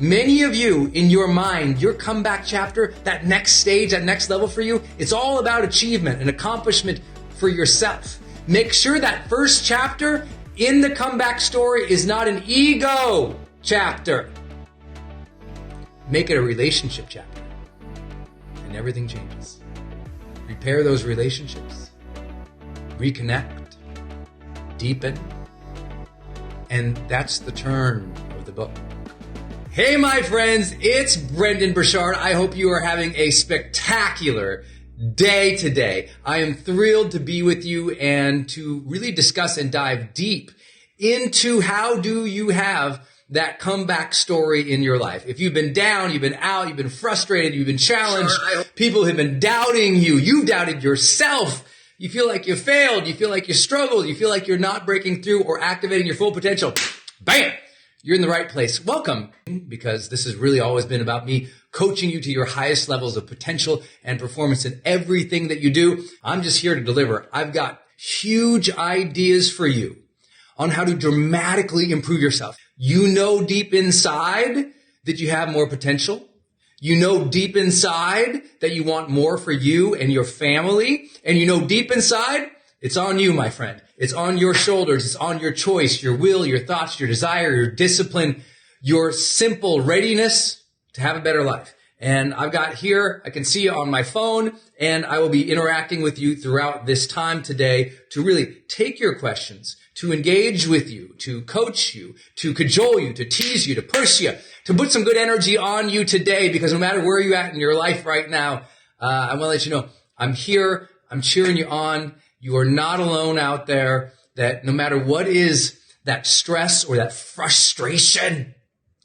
Many of you in your mind, your comeback chapter, that next stage, that next level for you, it's all about achievement and accomplishment for yourself. Make sure that first chapter in the comeback story is not an ego chapter. Make it a relationship chapter, and everything changes. Repair those relationships, reconnect, deepen, and that's the turn of the book. Hey, my friends, it's Brendon Burchard. I hope you are having a spectacular day today. I am thrilled to be with you and to really discuss and dive deep into how do you have that comeback story in your life. If you've been down, you've been out, you've been frustrated, you've been challenged, people have been doubting you, you've doubted yourself, you feel like you failed, you feel like you struggled, you feel like you're not breaking through or activating your full potential. Bam! You're in the right place. Welcome, because this has really always been about me coaching you to your highest levels of potential and performance in everything that you do. I'm just here to deliver. I've got huge ideas for you on how to dramatically improve yourself. You know deep inside that you have more potential. You know deep inside that you want more for you and your family. And you know deep inside, it's on you, my friend. It's on your shoulders. It's on your choice, your will, your thoughts, your desire, your discipline, your simple readiness to have a better life. And I've got here, I can see you on my phone, and I will be interacting with you throughout this time today to really take your questions, to engage with you, to coach you, to cajole you, to tease you, to push you, to put some good energy on you today, because no matter where you're at in your life right now, I want to let you know, I'm here, I'm cheering you on. You are not alone out there, that no matter what is that stress or that frustration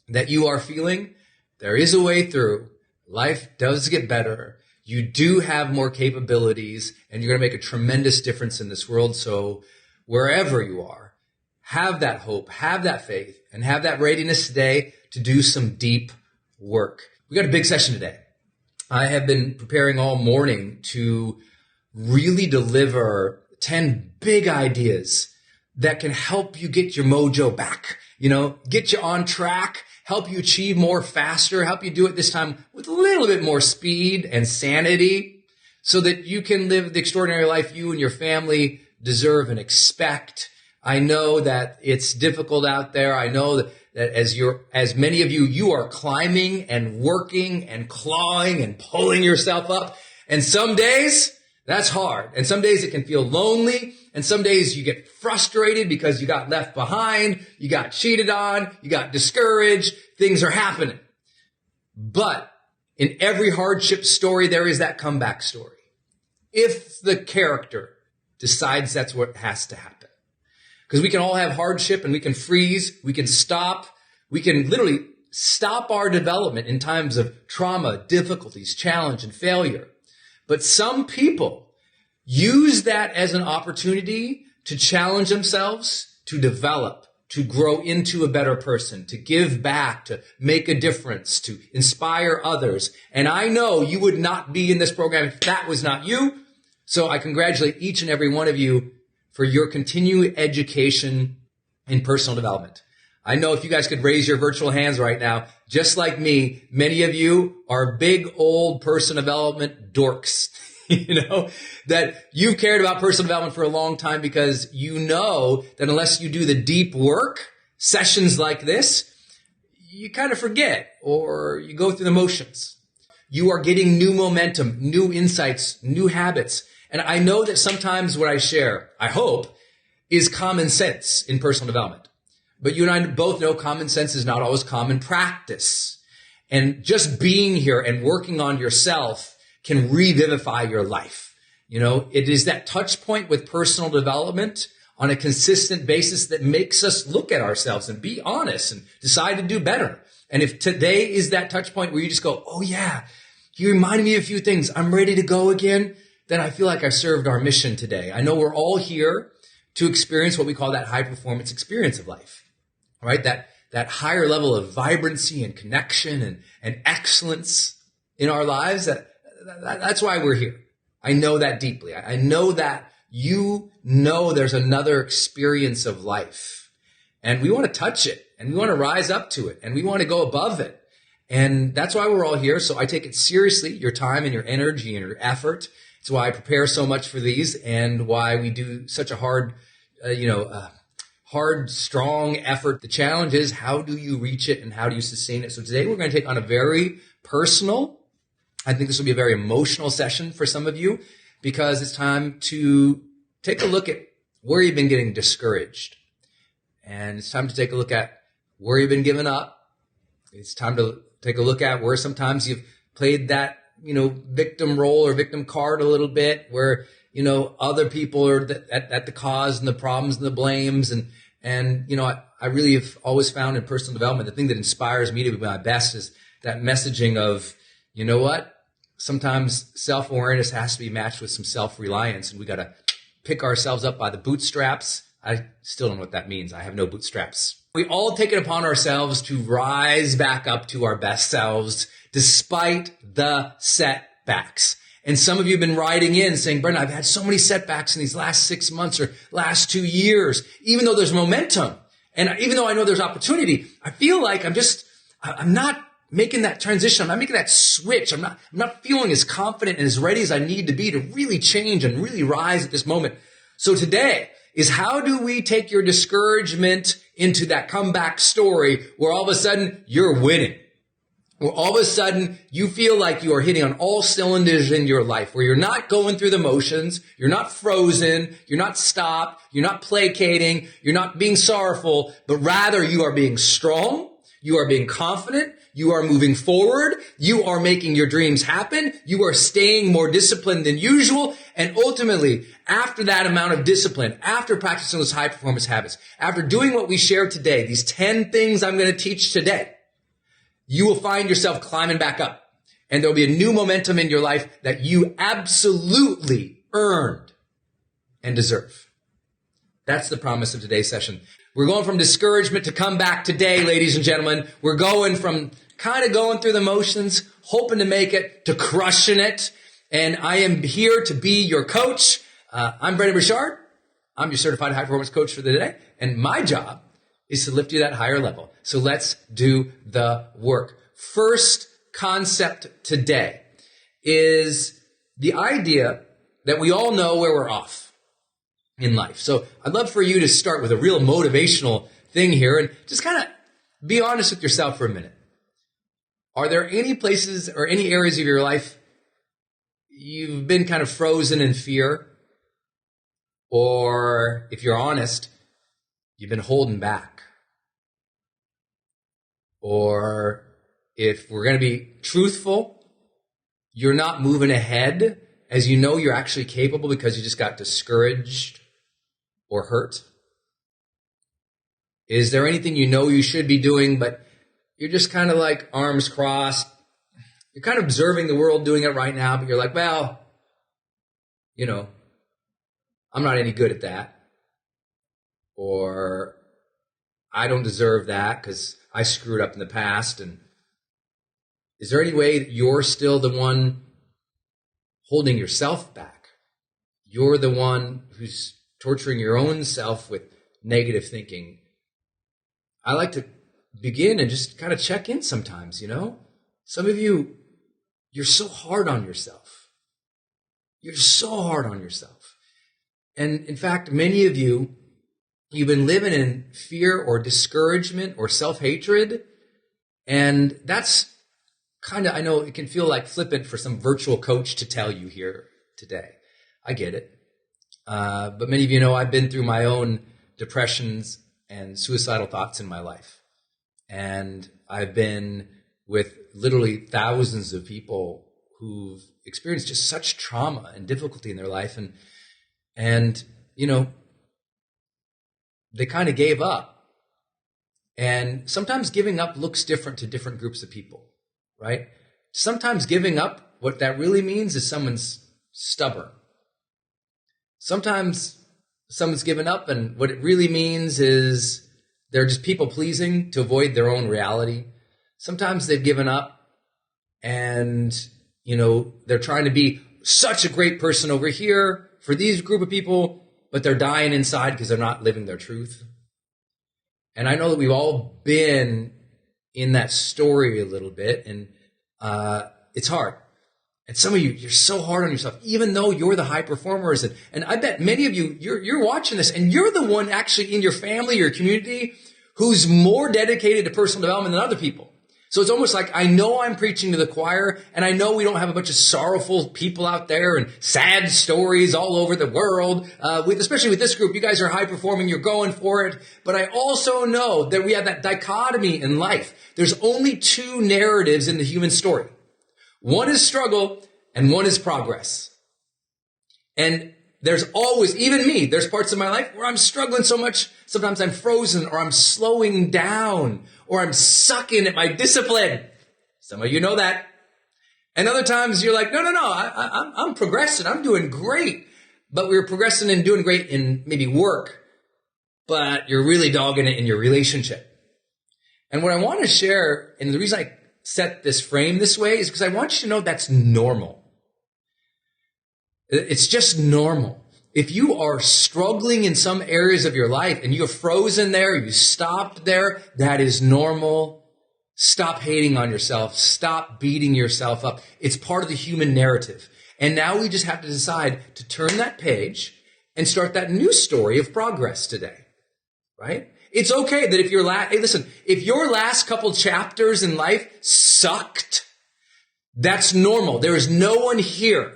that you are feeling, there is a way through. Life does get better. You do have more capabilities, and you're going to make a tremendous difference in this world. So wherever you are, have that hope, have that faith, and have that readiness today to do some deep work. We got a big session today. I have been preparing all morning to really deliver 10 big ideas that can help you get your mojo back, get you on track, help you achieve more faster, help you do it this time with a little bit more speed and sanity so that you can live the extraordinary life you and your family deserve and expect. I know that it's difficult out there. I know that as many of you are climbing and working and clawing and pulling yourself up. And some days that's hard. And some days it can feel lonely. And some days you get frustrated because you got left behind, you got cheated on, you got discouraged, things are happening. But in every hardship story, there is that comeback story. If the character decides that's what has to happen. Because we can all have hardship and we can freeze, we can stop, we can literally stop our development in times of trauma, difficulties, challenge, and failure. But some people use that as an opportunity to challenge themselves, to develop, to grow into a better person, to give back, to make a difference, to inspire others. And I know you would not be in this program if that was not you. So I congratulate each and every one of you for your continued education in personal development. I know if you guys could raise your virtual hands right now, just like me, many of you are big old personal development dorks, that you've cared about personal development for a long time because you know that unless you do the deep work, sessions like this, you kind of forget or you go through the motions. You are getting new momentum, new insights, new habits. And I know that sometimes what I share, I hope, is common sense in personal development. But you and I both know common sense is not always common practice. And just being here and working on yourself can revivify your life. It is that touch point with personal development on a consistent basis that makes us look at ourselves and be honest and decide to do better. And if today is that touch point where you just go, oh yeah, you reminded me of a few things, I'm ready to go again, then I feel like I served our mission today. I know we're all here to experience what we call that high performance experience of life. Right? That higher level of vibrancy and connection and excellence in our lives. That's why we're here. I know that deeply. I know that there's another experience of life, and we want to touch it, and we want to rise up to it, and we want to go above it. And that's why we're all here. So I take it seriously, your time and your energy and your effort. It's why I prepare so much for these and why we do such a hard, strong effort. The challenge is, how do you reach it and how do you sustain it? So today we're going to take on a very personal, I think this will be a very emotional session for some of you, because it's time to take a look at where you've been getting discouraged. And it's time to take a look at where you've been giving up. It's time to take a look at where sometimes you've played that, victim role or victim card a little bit, where, other people are at the cause and the problems and the blames. And I really have always found in personal development, the thing that inspires me to be my best is that messaging of, you know what? Sometimes self-awareness has to be matched with some self-reliance, and we got to pick ourselves up by the bootstraps. I still don't know what that means. I have no bootstraps. We all take it upon ourselves to rise back up to our best selves despite the setbacks. And some of you have been writing in saying, Brendon, I've had so many setbacks in these last 6 months or last 2 years, even though there's momentum. And even though I know there's opportunity, I feel like I'm not making that transition. I'm not making that switch. I'm not feeling as confident and as ready as I need to be to really change and really rise at this moment. So today is, how do we take your discouragement into that comeback story where all of a sudden you're winning? Where all of a sudden you feel like you are hitting on all cylinders in your life, where you're not going through the motions, you're not frozen, you're not stopped, you're not placating, you're not being sorrowful, but rather you are being strong, you are being confident, you are moving forward, you are making your dreams happen, you are staying more disciplined than usual, and ultimately, after that amount of discipline, after practicing those high performance habits, after doing what we shared today, these 10 things I'm going to teach today, you will find yourself climbing back up, and there'll be a new momentum in your life that you absolutely earned and deserve. That's the promise of today's session. We're going from discouragement to comeback today, ladies and gentlemen. We're going from kind of going through the motions, hoping to make it, to crushing it. And I am here to be your coach. I'm Brendon Burchard. I'm your certified high performance coach for the day. And my job is to lift you to that higher level. So let's do the work. First concept today is the idea that we all know where we're off in life. So I'd love for you to start with a real motivational thing here and just kind of be honest with yourself for a minute. Are there any places or any areas of your life you've been kind of frozen in fear? Or if you're honest, you've been holding back? Or if we're going to be truthful, you're not moving ahead as you know you're actually capable because you just got discouraged or hurt? Is there anything you know you should be doing, but you're just kind of like arms crossed? You're kind of observing the world doing it right now, but you're like, well, I'm not any good at that. Or I don't deserve that because I screwed up in the past. And is there any way that you're still the one holding yourself back? You're the one who's torturing your own self with negative thinking. I like to begin and just kind of check in sometimes, Some of you, you're so hard on yourself. You're so hard on yourself. And in fact, many of you, you've been living in fear or discouragement or self-hatred. And that's kind of, I know it can feel like flippant for some virtual coach to tell you here today. I get it. But many of you know I've been through my own depressions and suicidal thoughts in my life. And I've been with literally thousands of people who've experienced just such trauma and difficulty in their life. And they kind of gave up. And sometimes giving up looks different to different groups of people, right? Sometimes giving up, what that really means is someone's stubborn. Sometimes someone's given up, and what it really means is they're just people pleasing to avoid their own reality. Sometimes they've given up and, they're trying to be such a great person over here for these group of people, but they're dying inside because they're not living their truth. And I know that we've all been in that story a little bit, and it's hard. And some of you, you're so hard on yourself, even though you're the high performers. And I bet many of you, you're watching this, and you're the one actually in your family, your community, who's more dedicated to personal development than other people. So it's almost like, I know I'm preaching to the choir, and I know we don't have a bunch of sorrowful people out there and sad stories all over the world. Especially with this group, you guys are high performing, you're going for it. But I also know that we have that dichotomy in life. There's only two narratives in the human story. One is struggle and one is progress. And there's always, even me, there's parts of my life where I'm struggling so much. Sometimes I'm frozen, or I'm slowing down, or I'm sucking at my discipline. Some of you know that. And other times you're like, no, I'm progressing. I'm doing great. But we're progressing and doing great in maybe work, but you're really dogging it in your relationship. And what I want to share, and the reason I set this frame this way, is because I want you to know that's normal. It's just normal. If you are struggling in some areas of your life and you're frozen there, you stopped there, that is normal. Stop hating on yourself. Stop beating yourself up. It's part of the human narrative. And now we just have to decide to turn that page and start that new story of progress today, right? It's okay that if if your last couple chapters in life sucked, that's normal. There is no one here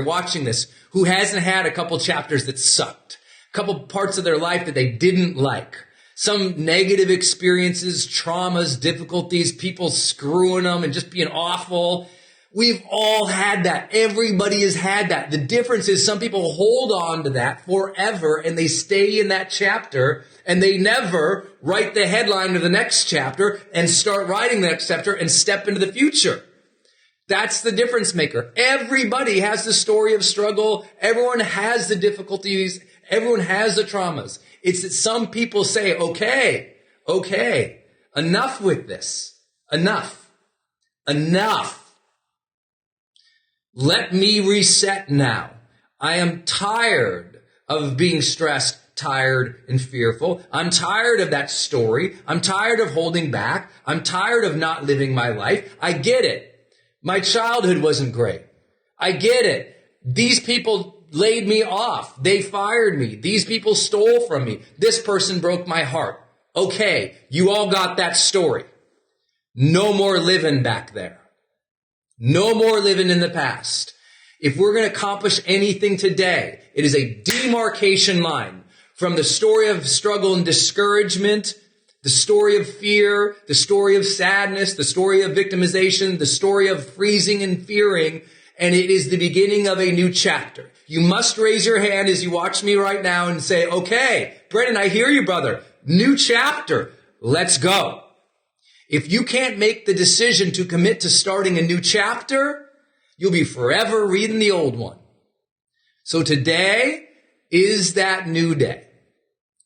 watching this who hasn't had a couple chapters that sucked, a couple parts of their life that they didn't like, some negative experiences, traumas, difficulties, people screwing them and just being awful. We've all had that. Everybody has had that. The difference is some people hold on to that forever and they stay in that chapter and they never write the headline of the next chapter and start writing the next chapter and step into the future. That's the difference maker. Everybody has the story of struggle. Everyone has the difficulties. Everyone has the traumas. It's that some people say, okay, enough with this. Enough. Let me reset now. I am tired of being stressed, tired, and fearful. I'm tired of that story. I'm tired of holding back. I'm tired of not living my life. I get it. My childhood wasn't great. I get it. These people laid me off. They fired me. These people stole from me. This person broke my heart. Okay, you all got that story. No more living back there. No more living in the past. If we're going to accomplish anything today, it is a demarcation line from the story of struggle and discouragement, the story of fear, the story of sadness, the story of victimization, the story of freezing and fearing, and it is the beginning of a new chapter. You must raise your hand as you watch me right now and say, okay, Brendon, I hear you, brother. New chapter. Let's go. If you can't make the decision to commit to starting a new chapter, you'll be forever reading the old one. So today is that new day.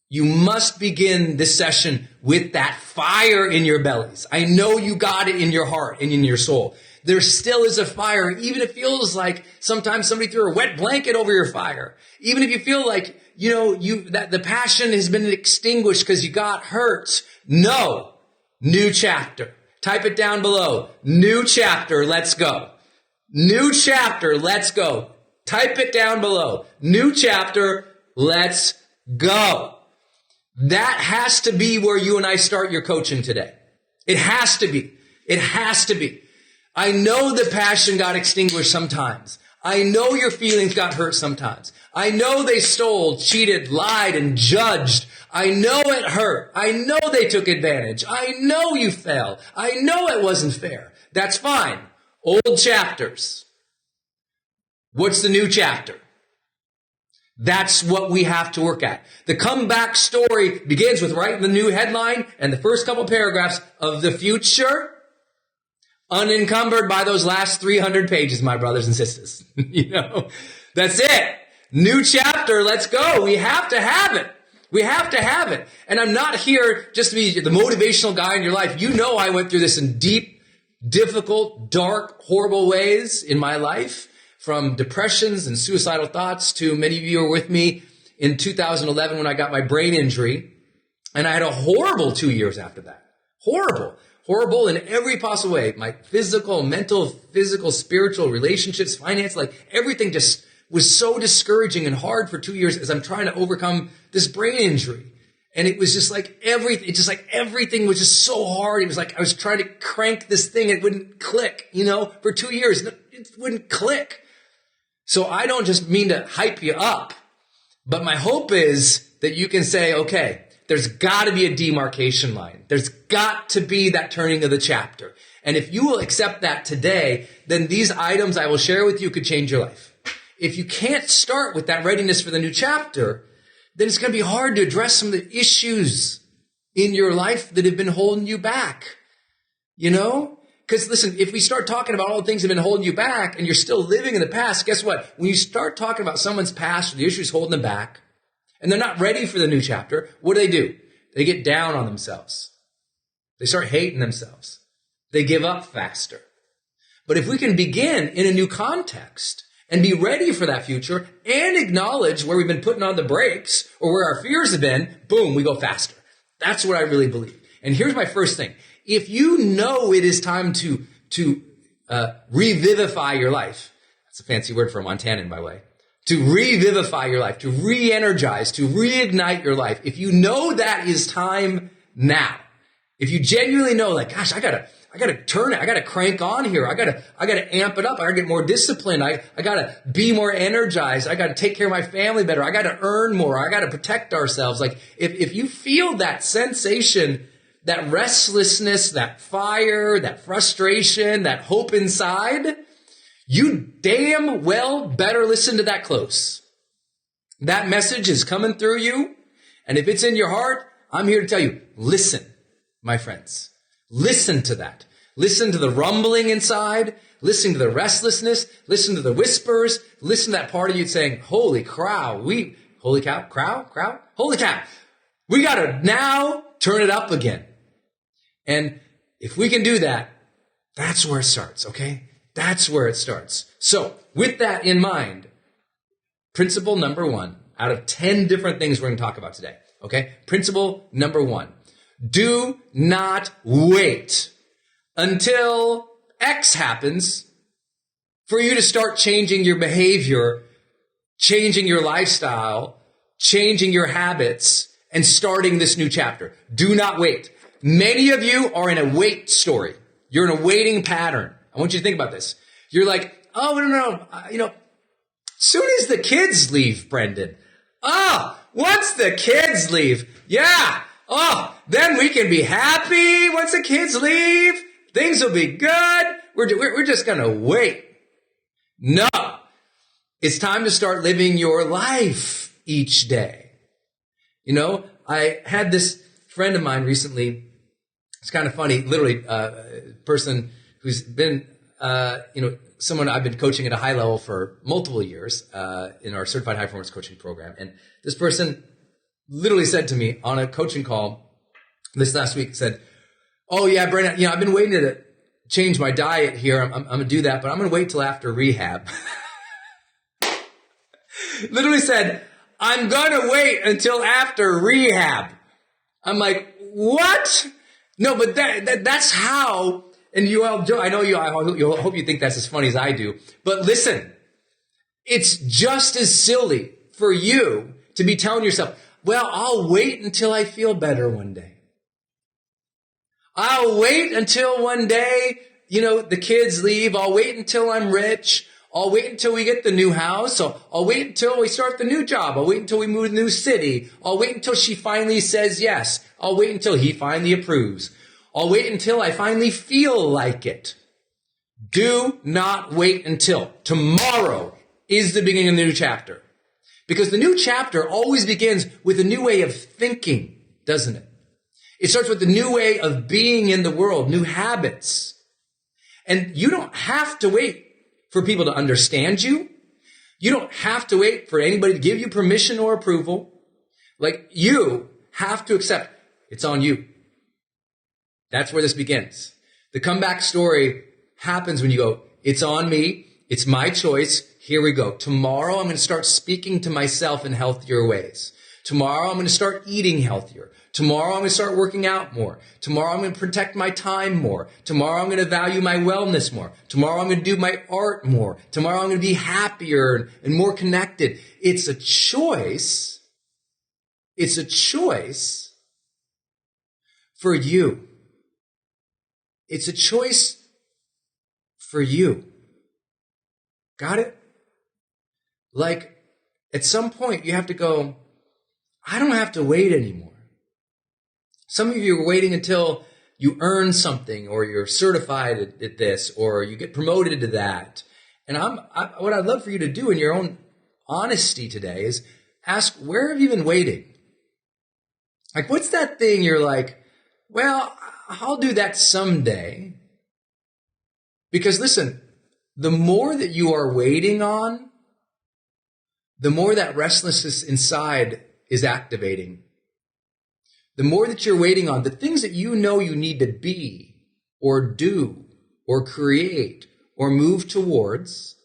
You must begin this session with that fire in your bellies. I know you got it in your heart and in your soul. There still is a fire, even if it feels like sometimes somebody threw a wet blanket over your fire. Even if you feel like, that the passion has been extinguished because you got hurt. No. New chapter. Type it down below. New chapter. Let's go. New chapter. Let's go. Type it down below. New chapter. Let's go. That has to be where you and I start your coaching today. It has to be. It has to be. I know the passion got extinguished sometimes. I know your feelings got hurt sometimes. I know they stole, cheated, lied, and judged. I know it hurt. I know they took advantage. I know you fell. I know it wasn't fair. That's fine. Old chapters. What's the new chapter? That's what we have to work at. The comeback story begins with writing the new headline and the first couple paragraphs of the future, unencumbered by those last 300 pages, my brothers and sisters. That's it. New chapter. Let's go. We have to have it. We have to have it. And I'm not here just to be the motivational guy in your life. You know I went through this in deep, difficult, dark, horrible ways in my life. From depressions and suicidal thoughts to many of you were with me in 2011 when I got my brain injury. And I had a horrible 2 years after that. Horrible. Horrible in every possible way. My physical, mental, spiritual, relationships, finance, like everything just was so discouraging and hard for 2 years as I'm trying to overcome this brain injury. And it was just like everything was just so hard. It was like I was trying to crank this thing. It wouldn't click, for 2 years. It wouldn't click. So I don't just mean to hype you up, but my hope is that you can say, okay, there's got to be a demarcation line. There's got to be that turning of the chapter. And if you will accept that today, then these items I will share with you could change your life. If you can't start with that readiness for the new chapter, then it's going to be hard to address some of the issues in your life that have been holding you back. Because listen, if we start talking about all the things that have been holding you back and you're still living in the past, guess what? When you start talking about someone's past or the issues holding them back, and they're not ready for the new chapter, what do? They get down on themselves. They start hating themselves. They give up faster. But if we can begin in a new context and be ready for that future and acknowledge where we've been putting on the brakes or where our fears have been, boom, we go faster. That's what I really believe. And here's my first thing. If you know it is time to revivify your life, that's a fancy word for a Montanan, by the way, to revivify your life, to re-energize, to reignite your life. If you know that is time now, if you genuinely know, like, gosh, I gotta turn it. I gotta crank on here. I gotta amp it up. I gotta get more disciplined. I gotta be more energized. I gotta take care of my family better. I gotta earn more. I gotta protect ourselves. Like, if you feel that sensation, that restlessness, that fire, that frustration, that hope inside, you damn well better listen to that close. That message is coming through you. And if it's in your heart, I'm here to tell you, listen, my friends. Listen to that. Listen to the rumbling inside. Listen to the restlessness. Listen to the whispers. Listen to that part of you saying, holy cow. We got to now turn it up again. And if we can do that, that's where it starts, okay? That's where it starts. So with that in mind, principle number 1 out of 10 different things we're going to talk about today, okay? Principle number 1, do not wait until X happens for you to start changing your behavior, changing your lifestyle, changing your habits, and starting this new chapter. Do not wait. Many of you are in a wait story. You're in a waiting pattern. I want you to think about this. You're like, oh, no. Soon as the kids leave, Brendon. Once the kids leave. Yeah. Then we can be happy once the kids leave. Things will be good. We're just going to wait. No. It's time to start living your life each day. I had this friend of mine recently. It's kind of funny, literally, a person who's been, someone I've been coaching at a high level for multiple years in our certified high performance coaching program. And this person literally said to me on a coaching call this last week, said, oh yeah, Brendon, I've been waiting to change my diet here. I'm going to do that, but I'm going to wait till after rehab. Literally said, I'm going to wait until after rehab. I'm like, what? No, but that's how, and you all do, I hope you think that's as funny as I do, but listen, it's just as silly for you to be telling yourself, well, I'll wait until I feel better one day. I'll wait until one day, the kids leave. I'll wait until I'm rich. I'll wait until we get the new house. I'll wait until we start the new job. I'll wait until we move to the new city. I'll wait until she finally says yes. I'll wait until he finally approves. I'll wait until I finally feel like it. Do not wait until tomorrow is the beginning of the new chapter. Because the new chapter always begins with a new way of thinking, doesn't it? It starts with the new way of being in the world, new habits. And you don't have to wait for people to understand you. You don't have to wait for anybody to give you permission or approval. Like, you have to accept it's on you. That's where this begins. The comeback story happens when you go, it's on me. It's my choice. Here we go. Tomorrow I'm going to start speaking to myself in healthier ways. Tomorrow I'm going to start eating healthier. Tomorrow I'm going to start working out more. Tomorrow I'm going to protect my time more. Tomorrow I'm going to value my wellness more. Tomorrow I'm going to do my art more. Tomorrow I'm going to be happier and more connected. It's a choice. It's a choice for you. It's a choice for you. Got it? Like, at some point you have to go, I don't have to wait anymore. Some of you are waiting until you earn something, or you're certified at this, or you get promoted to that. And what I'd love for you to do in your own honesty today is ask, where have you been waiting? Like, what's that thing you're like, well, I'll do that someday. Because listen, the more that you are waiting on, the more that restlessness inside is activating. The more that you're waiting on, the things that you know you need to be or do or create or move towards,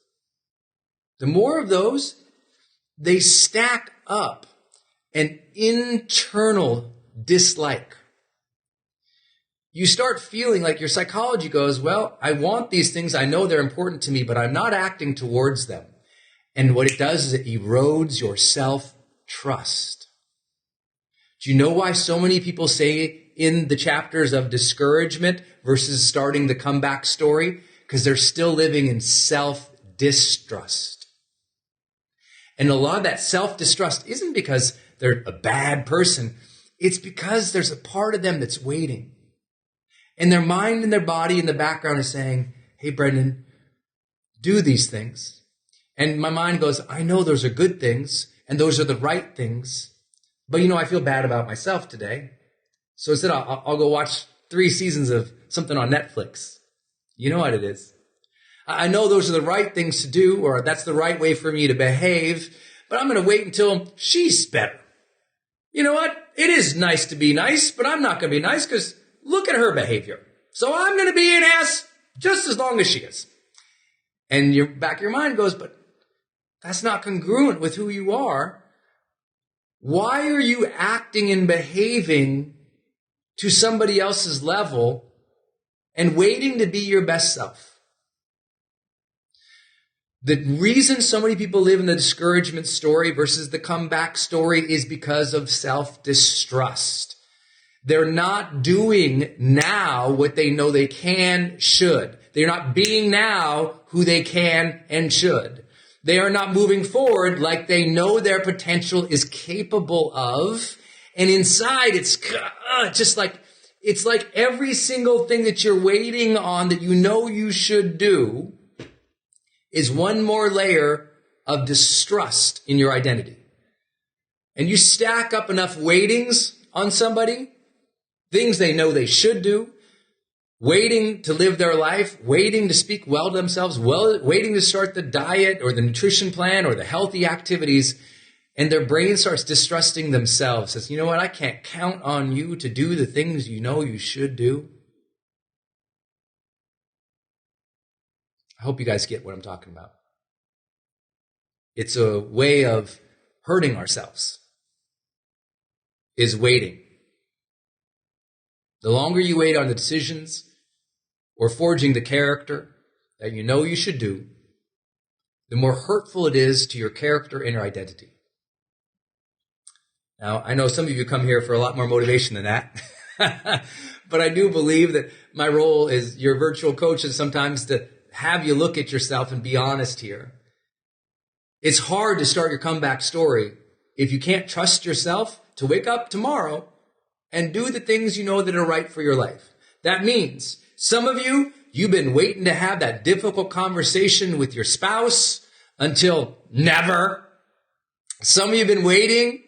the more of those, they stack up an internal dislike. You start feeling like your psychology goes, well, I want these things. I know they're important to me, but I'm not acting towards them. And what it does is it erodes your self-trust. Do you know why so many people say in the chapters of discouragement versus starting the comeback story? Because they're still living in self-distrust. And a lot of that self-distrust isn't because they're a bad person. It's because there's a part of them that's waiting. And their mind and their body in the background is saying, hey, Brendon, do these things. And my mind goes, I know those are good things and those are the right things. But, I feel bad about myself today. So instead, I'll go watch 3 seasons of something on Netflix. You know what it is. I know those are the right things to do, or that's the right way for me to behave, but I'm going to wait until she's better. You know what? It is nice to be nice, but I'm not going to be nice because look at her behavior. So I'm going to be an ass just as long as she is. And your back of your mind goes, but that's not congruent with who you are. Why are you acting and behaving to somebody else's level and waiting to be your best self? The reason so many people live in the discouragement story versus the comeback story is because of self-distrust. They're not doing now what they know they can, should. They're not being now who they can and should. They are not moving forward like they know their potential is capable of. And inside, it's like every single thing that you're waiting on that you know you should do is one more layer of distrust in your identity. And you stack up enough waitings on somebody, things they know they should do, waiting to live their life, waiting to speak well to themselves, waiting to start the diet or the nutrition plan or the healthy activities, and their brain starts distrusting themselves. Says, you know what, I can't count on you to do the things you know you should do. I hope you guys get what I'm talking about. It's a way of hurting ourselves, is waiting. The longer you wait on the decisions or forging the character that you know you should do, the more hurtful it is to your character and your identity. Now, I know some of you come here for a lot more motivation than that, but I do believe that my role as your virtual coach is sometimes to have you look at yourself and be honest here. It's hard to start your comeback story if you can't trust yourself to wake up tomorrow and do the things you know that are right for your life. That means some of you, you've been waiting to have that difficult conversation with your spouse until never. Some of you have been waiting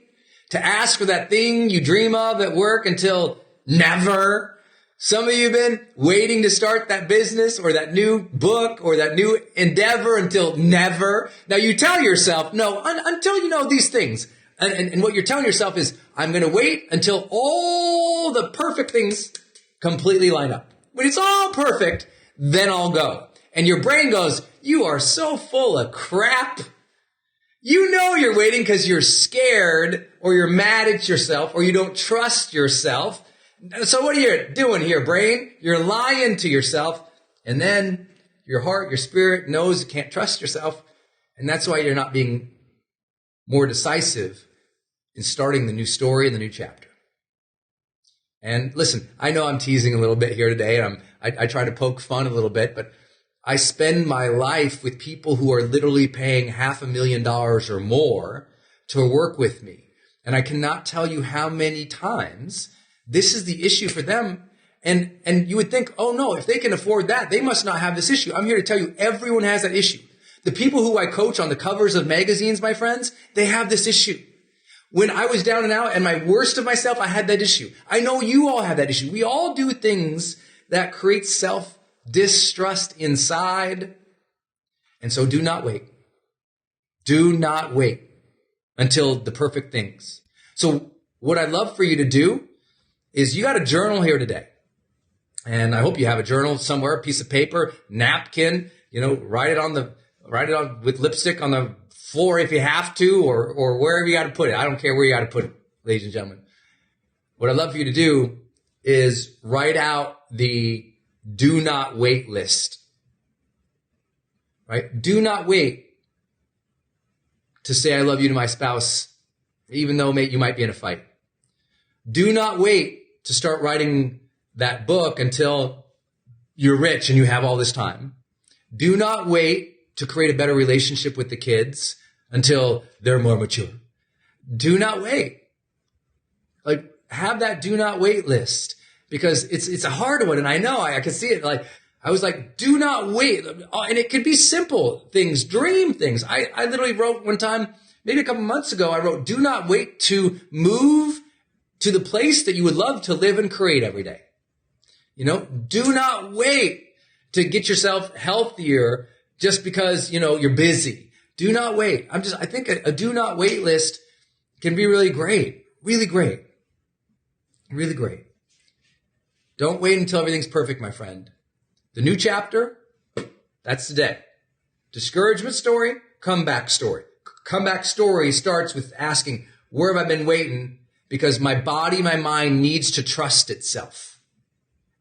to ask for that thing you dream of at work until never. Some of you have been waiting to start that business or that new book or that new endeavor until never. Now you tell yourself, no, until you know these things. And what you're telling yourself is, I'm going to wait until all the perfect things completely line up. When it's all perfect, then I'll go. And your brain goes, you are so full of crap. You know you're waiting because you're scared or you're mad at yourself or you don't trust yourself. So what are you doing here, brain? You're lying to yourself, and then your heart, your spirit knows you can't trust yourself, and that's why you're not being more decisive in starting the new story and the new chapter. And listen, I know I'm teasing a little bit here today, and I try to poke fun a little bit, but I spend my life with people who are literally paying $500,000 or more to work with me. And I cannot tell you how many times this is the issue for them. And you would think, oh no, if they can afford that, they must not have this issue. I'm here to tell you, everyone has that issue. The people who I coach on the covers of magazines, my friends, they have this issue. When I was down and out and my worst of myself, I had that issue. I know you all have that issue. We all do things that create self-distrust inside. And so do not wait. Do not wait until the perfect things. So what I'd love for you to do is you got a journal here today. And I hope you have a journal somewhere, a piece of paper, napkin, write it on with lipstick on the floor if you have to, or wherever you got to put it. I don't care where you got to put it, ladies and gentlemen. What I'd love for you to do is write out the do not wait list. Right? Do not wait to say I love you to my spouse, even though you might be in a fight. Do not wait to start writing that book until you're rich and you have all this time. Do not wait to create a better relationship with the kids until they're more mature. Do not wait. Have that do not wait list, because it's a hard one. And I know I can see it. I was like, do not wait. And it could be simple things, dream things. I literally wrote one time, maybe a couple months ago, I wrote, do not wait to move to the place that you would love to live and create every day. Do not wait to get yourself healthier just because, you're busy. Do not wait. I think a do not wait list can be really great. Really great. Really great. Don't wait until everything's perfect, my friend. The new chapter, that's today. Discouragement story, comeback story. Comeback story starts with asking, where have I been waiting? Because my body, my mind needs to trust itself.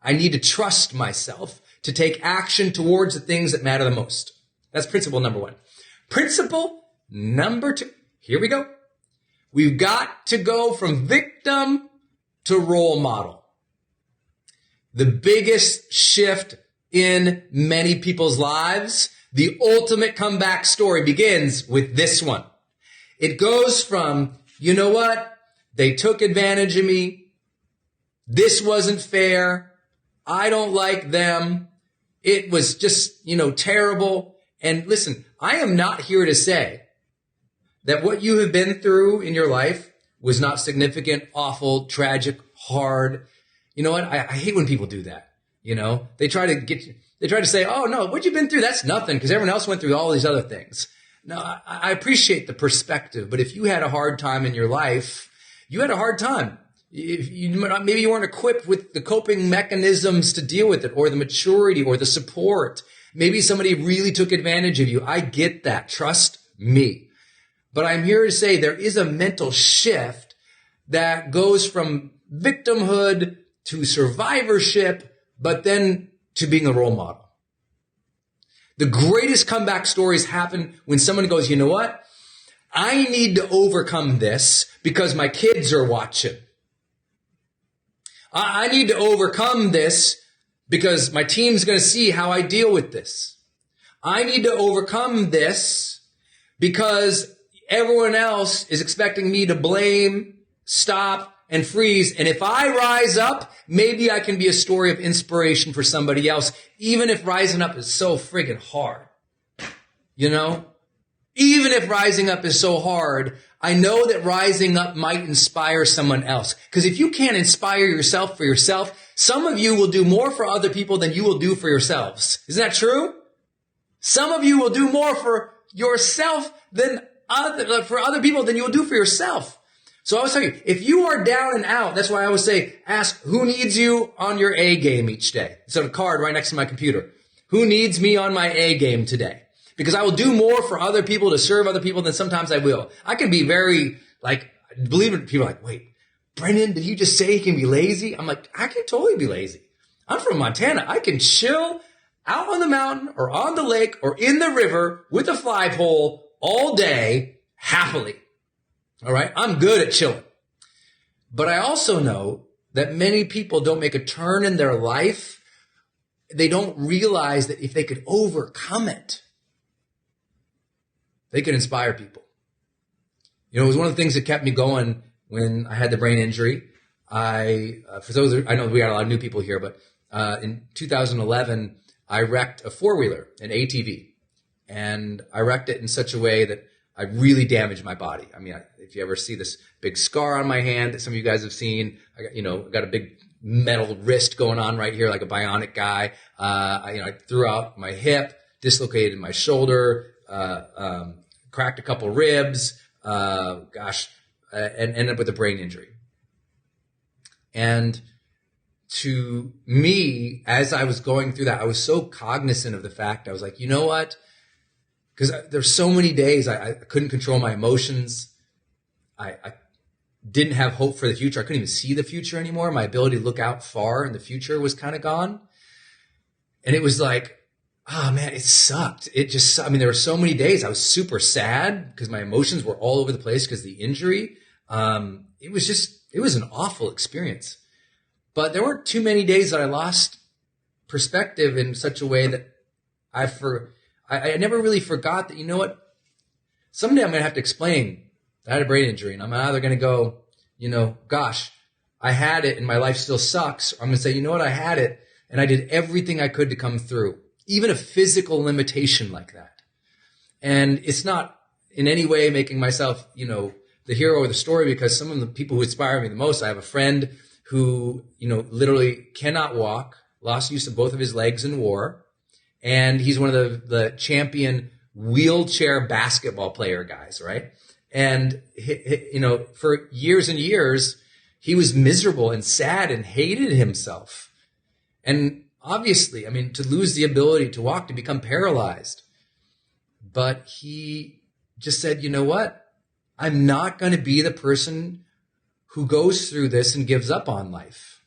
I need to trust myself to take action towards the things that matter the most. That's principle number one. Principle number two. Here we go. We've got to go from victim to role model. The biggest shift in many people's lives, the ultimate comeback story begins with this one. It goes from, you know what? They took advantage of me. This wasn't fair. I don't like them. It was just, terrible. And listen, I am not here to say that what you have been through in your life was not significant, awful, tragic, hard. You know what? I hate when people do that. They try to say, oh no, what you've been through, that's nothing because everyone else went through all these other things. No, I appreciate the perspective, but if you had a hard time in your life, you had a hard time. Maybe you weren't equipped with the coping mechanisms to deal with it, or the maturity or the support. Maybe somebody really took advantage of you. I get that. Trust me. But I'm here to say there is a mental shift that goes from victimhood to survivorship, but then to being a role model. The greatest comeback stories happen when someone goes, you know what? I need to overcome this because my kids are watching. I need to overcome this because my team's going to see how I deal with this. I need to overcome this because everyone else is expecting me to blame, stop, and freeze. And if I rise up, maybe I can be a story of inspiration for somebody else, even if rising up is so friggin' hard. Even if rising up is so hard, I know that rising up might inspire someone else. Because if you can't inspire yourself for yourself, some of you will do more for other people than you will do for yourselves. Isn't that true? Some of you will do more for yourself for other people than you will do for yourself. So I always tell you, if you are down and out, that's why I always say, ask who needs you on your A game each day. It's on a card right next to my computer. Who needs me on my A game today? because I will do more for other people to serve other people than sometimes I will. I can be very believe it. People are like, wait, Brendon, did you just say you can be lazy? I'm like, I can totally be lazy. I'm from Montana. I can chill out on the mountain or on the lake or in the river with a fly pole all day happily. All right. I'm good at chilling. But I also know that many people don't make a turn in their life. They don't realize that if they could overcome it, they could inspire people. It was one of the things that kept me going when I had the brain injury. I know we got a lot of new people here, but in 2011, I wrecked a four-wheeler, an ATV. And I wrecked it in such a way that I really damaged my body. I mean, if you ever see this big scar on my hand that some of you guys have seen, I got a big metal wrist going on right here like a bionic guy. I threw out my hip, dislocated my shoulder, cracked a couple ribs, and ended up with a brain injury. And to me, as I was going through that, I was so cognizant of the fact, I was like, you know what? Because there's so many days I couldn't control my emotions. I didn't have hope for the future. I couldn't even see the future anymore. My ability to look out far in the future was kind of gone. And it was like, oh man, it sucked. There were so many days I was super sad because my emotions were all over the place because of the injury. It was an awful experience. But there weren't too many days that I lost perspective in such a way that I never really forgot that, you know what? Someday I'm going to have to explain that I had a brain injury, and I'm either going to go, gosh, I had it and my life still sucks. Or I'm going to say, you know what? I had it and I did everything I could to come through, even a physical limitation like that. And it's not in any way making myself, the hero of the story, because some of the people who inspire me the most, I have a friend who, literally cannot walk, lost use of both of his legs in war. And he's one of the champion wheelchair basketball player guys, right? And, for years and years, he was miserable and sad and hated himself. And obviously, to lose the ability to walk, to become paralyzed. But he just said, you know what? I'm not going to be the person who goes through this and gives up on life.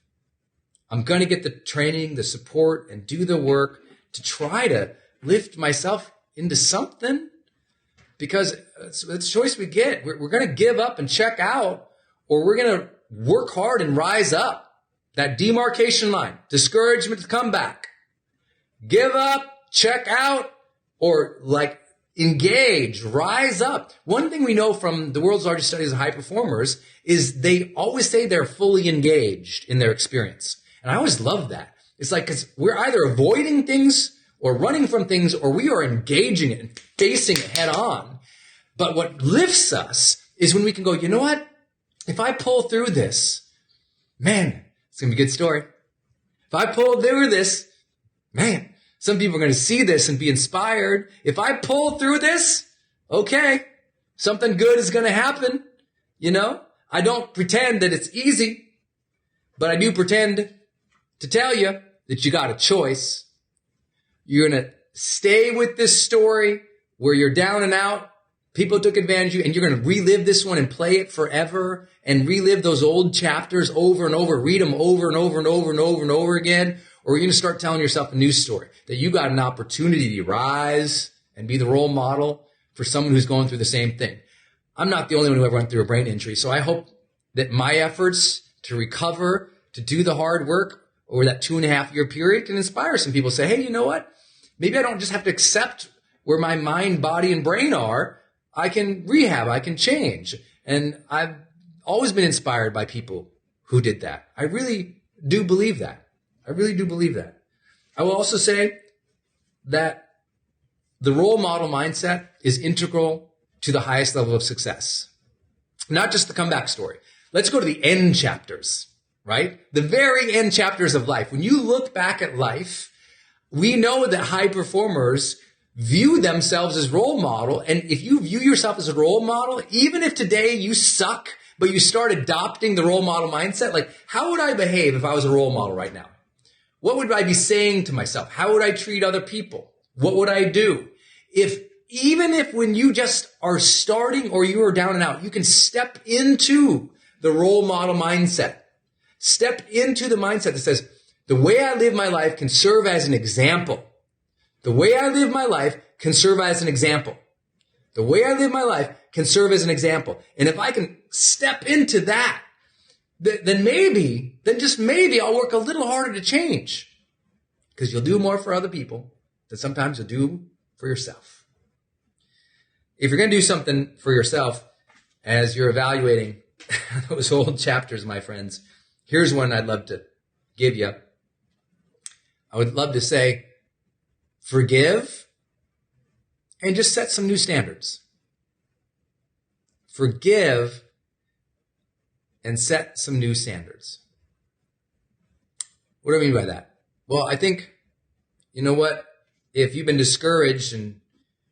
I'm going to get the training, the support, and do the work to try to lift myself into something, because it's the choice we get. We're going to give up and check out, or we're going to work hard and rise up. That demarcation line, discouragement to come back. Give up, check out, or engage, rise up. One thing we know from the world's largest studies of high performers is they always say they're fully engaged in their experience. And I always love that. It's because we're either avoiding things or running from things, or we are engaging it and facing it head on. But what lifts us is when we can go, you know what? If I pull through this, man, it's going to be a good story. If I pull through this, man, some people are going to see this and be inspired. If I pull through this, okay, something good is going to happen. I don't pretend that it's easy, but I do pretend to tell you that you got a choice. You're going to stay with this story where you're down and out. People took advantage of you, and you're going to relive this one and play it forever and relive those old chapters over and over, read them over and over and over and over and over again. Or you're going to start telling yourself a new story, that you got an opportunity to rise and be the role model for someone who's going through the same thing. I'm not the only one who ever went through a brain injury. So I hope that my efforts to recover, to do the hard work over that 2.5-year period can inspire some people. Say, hey, you know what? Maybe I don't just have to accept where my mind, body, and brain are. I can rehab. I can change. And I've always been inspired by people who did that. I really do believe that. I really do believe that. I will also say that the role model mindset is integral to the highest level of success. Not just the comeback story. Let's go to the end chapters, right? The very end chapters of life. When you look back at life, we know that high performers view themselves as role model. And if you view yourself as a role model, even if today you suck, but you start adopting the role model mindset, how would I behave if I was a role model right now? What would I be saying to myself? How would I treat other people? What would I do? Even if when you just are starting or you are down and out, you can step into the role model mindset. Step into the mindset that says, the way I live my life can serve as an example. The way I live my life can serve as an example. The way I live my life can serve as an example. And if I can step into that, then just maybe I'll work a little harder to change. Because you'll do more for other people than sometimes you'll do for yourself. If you're going to do something for yourself as you're evaluating those old chapters, my friends, here's one I'd love to give you. I would love to say, forgive and just set some new standards. Forgive and set some new standards. What do I mean by that? Well, I think, you know what? If you've been discouraged and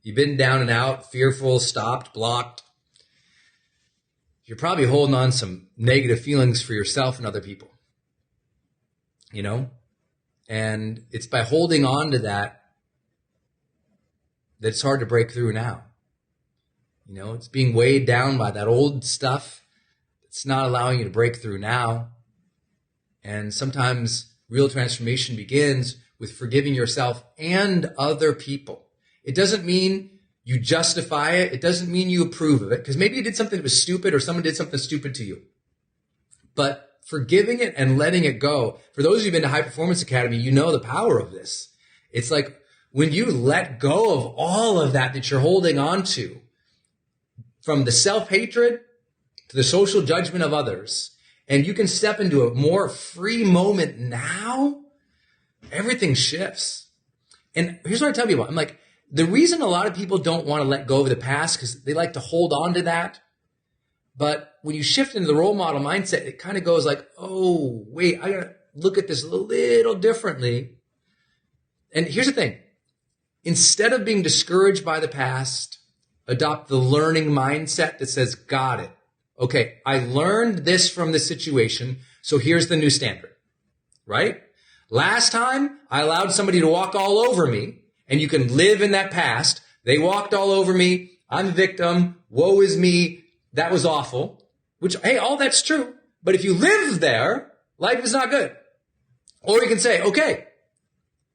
you've been down and out, fearful, stopped, blocked, you're probably holding on some negative feelings for yourself and other people. You know? And it's by holding on to that it's hard to break through now. You know, it's being weighed down by that old stuff. It's not allowing you to break through now. And sometimes real transformation begins with forgiving yourself and other people. It doesn't mean you justify it. It doesn't mean you approve of it, because maybe you did something that was stupid or someone did something stupid to you. But forgiving it and letting it go. For those of you who've been to High Performance Academy, you know the power of this. It's like when you let go of all of that you're holding on to, from the self-hatred to the social judgment of others, and you can step into a more free moment now, everything shifts. And here's what I tell people. I'm like, the reason a lot of people don't want to let go of the past because they like to hold on to that. But when you shift into the role model mindset, it kind of goes like, oh, wait, I got to look at this a little differently. And here's the thing. Instead of being discouraged by the past, adopt the learning mindset that says, got it. Okay, I learned this from this situation, so here's the new standard, right? Last time, I allowed somebody to walk all over me, and you can live in that past. They walked all over me. I'm a victim. Woe is me. That was awful. Which, hey, all that's true. But if you live there, life is not good. Or you can say, okay,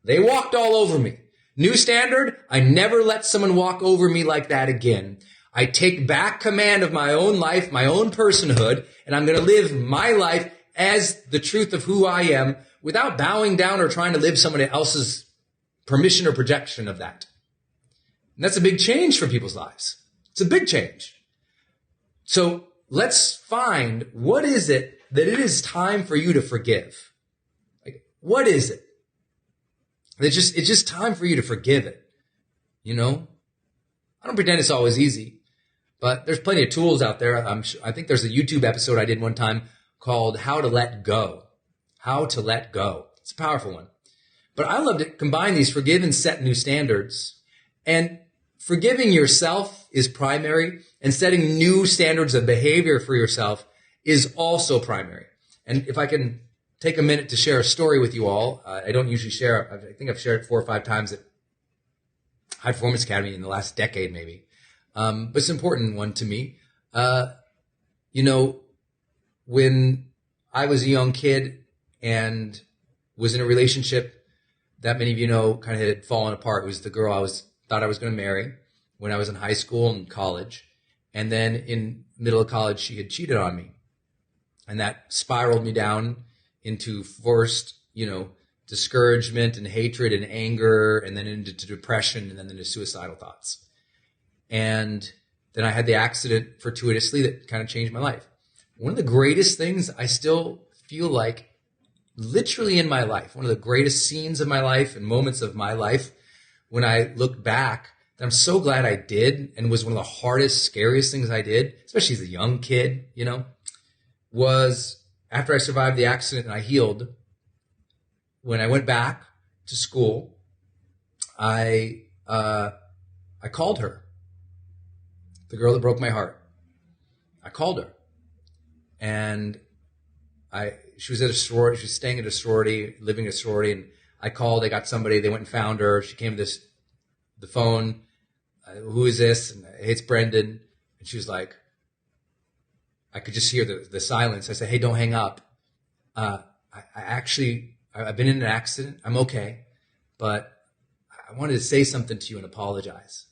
they walked all over me. New standard, I never let someone walk over me like that again. I take back command of my own life, my own personhood, and I'm going to live my life as the truth of who I am without bowing down or trying to live someone else's permission or projection of that. And that's a big change for people's lives. It's a big change. So let's find, what is it that it is time for you to forgive? Like, what is it? It's just time for you to forgive it. You know? I don't pretend it's always easy, but there's plenty of tools out there. I think there's a YouTube episode I did one time called How to Let Go. How to Let Go. It's a powerful one. But I love to combine these forgive and set new standards. And forgiving yourself is primary, and setting new standards of behavior for yourself is also primary. And if I can take a minute to share a story with you all. I don't usually share. I think I've shared it 4 or 5 times at High Performance Academy in the last decade, maybe. But it's an important one to me. You know, when I was a young kid and was in a relationship that many of you know kind of had fallen apart. It was the girl thought I was going to marry when I was in high school and college. And then in middle of college, she had cheated on me. And that spiraled me down into first, discouragement and hatred and anger, and then into depression, and then into suicidal thoughts. And then I had the accident fortuitously that kind of changed my life. One of the greatest things I still feel like literally in my life, one of the greatest scenes of my life and moments of my life, when I look back, that I'm so glad I did, and was one of the hardest, scariest things I did, especially as a young kid, was after I survived the accident and I healed. When I went back to school, I called her, the girl that broke my heart. I called her, and she was at a sorority. She was staying at a sorority, living at a sorority, and I called. I got somebody. They went and found her. She came to the phone. who is this? And it's Brendon. And she was like, I could just hear the silence. I said, hey, don't hang up. I've been in an accident. I'm okay. But I wanted to say something to you and apologize.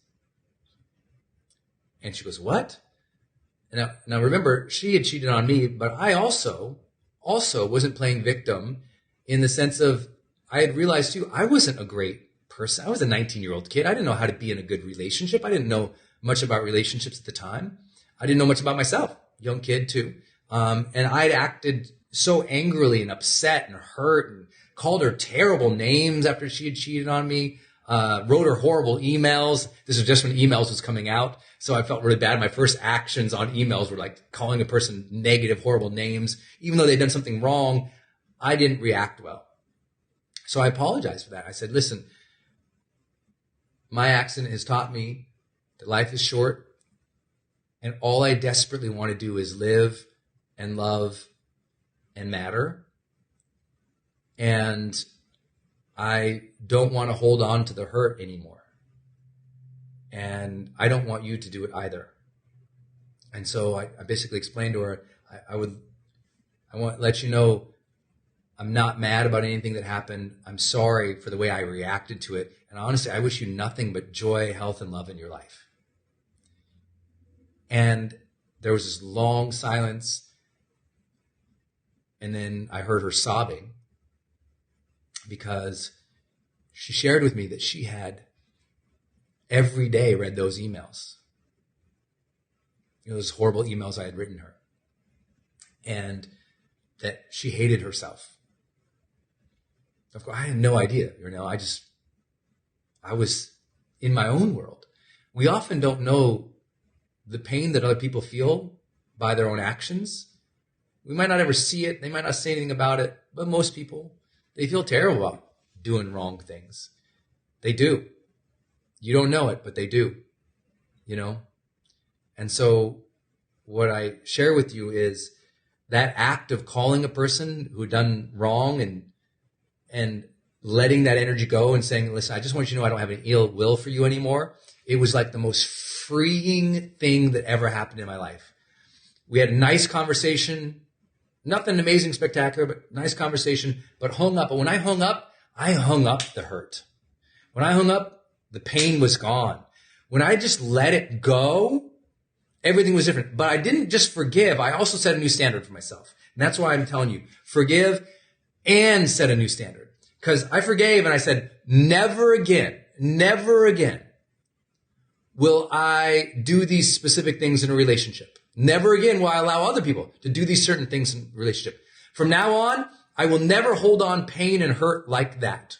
And she goes, what? And now remember, she had cheated on me, but I also wasn't playing victim in the sense of I had realized too, I wasn't a great person. I was a 19-year-old kid. I didn't know how to be in a good relationship. I didn't know much about relationships at the time. I didn't know much about myself, young kid too. And I'd acted so angrily and upset and hurt and called her terrible names after she had cheated on me, wrote her horrible emails. This was just when emails was coming out. So I felt really bad. My first actions on emails were like calling a person negative, horrible names. Even though they'd done something wrong, I didn't react well. So I apologized for that. I said, listen, my accident has taught me that life is short. And all I desperately want to do is live and love and matter. And I don't want to hold on to the hurt anymore. And I don't want you to do it either. And so I basically explained to her, I want to let you know I'm not mad about anything that happened. I'm sorry for the way I reacted to it. And honestly, I wish you nothing but joy, health, and love in your life. And there was this long silence. And then I heard her sobbing because she shared with me that she had every day read those emails. Those horrible emails I had written her. And that she hated herself. Of course, I had no idea. I was in my own world. We often don't know the pain that other people feel by their own actions. We might not ever see it. They might not say anything about it. But most people, they feel terrible about doing wrong things. They do. You don't know it, but they do. And so what I share with you is that act of calling a person who had done wrong and letting that energy go and saying, listen, I just want you to know I don't have any ill will for you anymore. It was like the most freeing thing that ever happened in my life. We had a nice conversation, nothing amazing, spectacular, but nice conversation, but hung up. But when I hung up the hurt. When I hung up, the pain was gone. When I just let it go, everything was different. But I didn't just forgive. I also set a new standard for myself. And that's why I'm telling you, forgive and set a new standard. Because I forgave and I said, never again will I do these specific things in a relationship. Never again will I allow other people to do these certain things in a relationship. From now on, I will never hold on pain and hurt like that.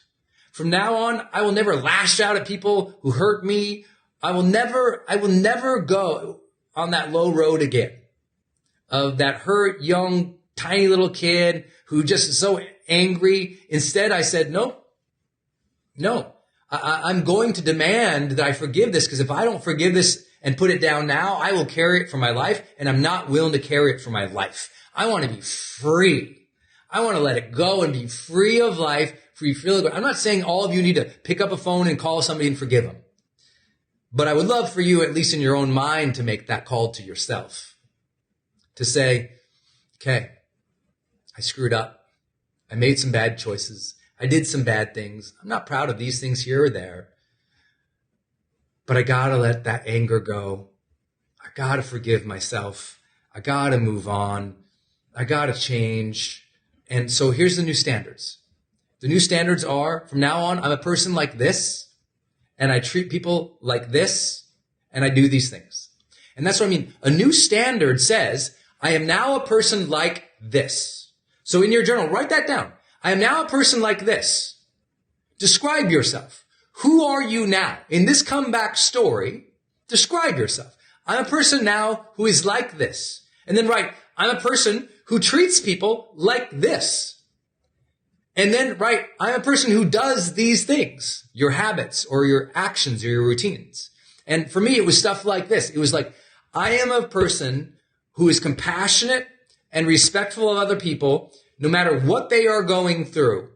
From now on, I will never lash out at people who hurt me. I will never go on that low road again of that hurt, young, tiny little kid who just is so angry. Instead, I said, no, I'm going to demand that I forgive this, because if I don't forgive this and put it down now, I will carry it for my life, and I'm not willing to carry it for my life. I want to be free. I want to let it go and be free of life, free. I'm not saying all of you need to pick up a phone and call somebody and forgive them. But I would love for you, at least in your own mind, to make that call to yourself. To say, okay, I screwed up. I made some bad choices. I did some bad things. I'm not proud of these things here or there. But I gotta let that anger go. I gotta forgive myself. I gotta move on. I gotta change. And so here's the new standards. The new standards are, from now on, I'm a person like this, and I treat people like this, and I do these things. And that's what I mean. A new standard says, I am now a person like this. So in your journal, write that down. I am now a person like this. Describe yourself. Who are you now? In this comeback story, describe yourself. I'm a person now who is like this. And then write, I'm a person who treats people like this. And then write, I'm a person who does these things, your habits or your actions or your routines. And for me, it was stuff like this. It was like, I am a person who is compassionate and respectful of other people, no matter what they are going through.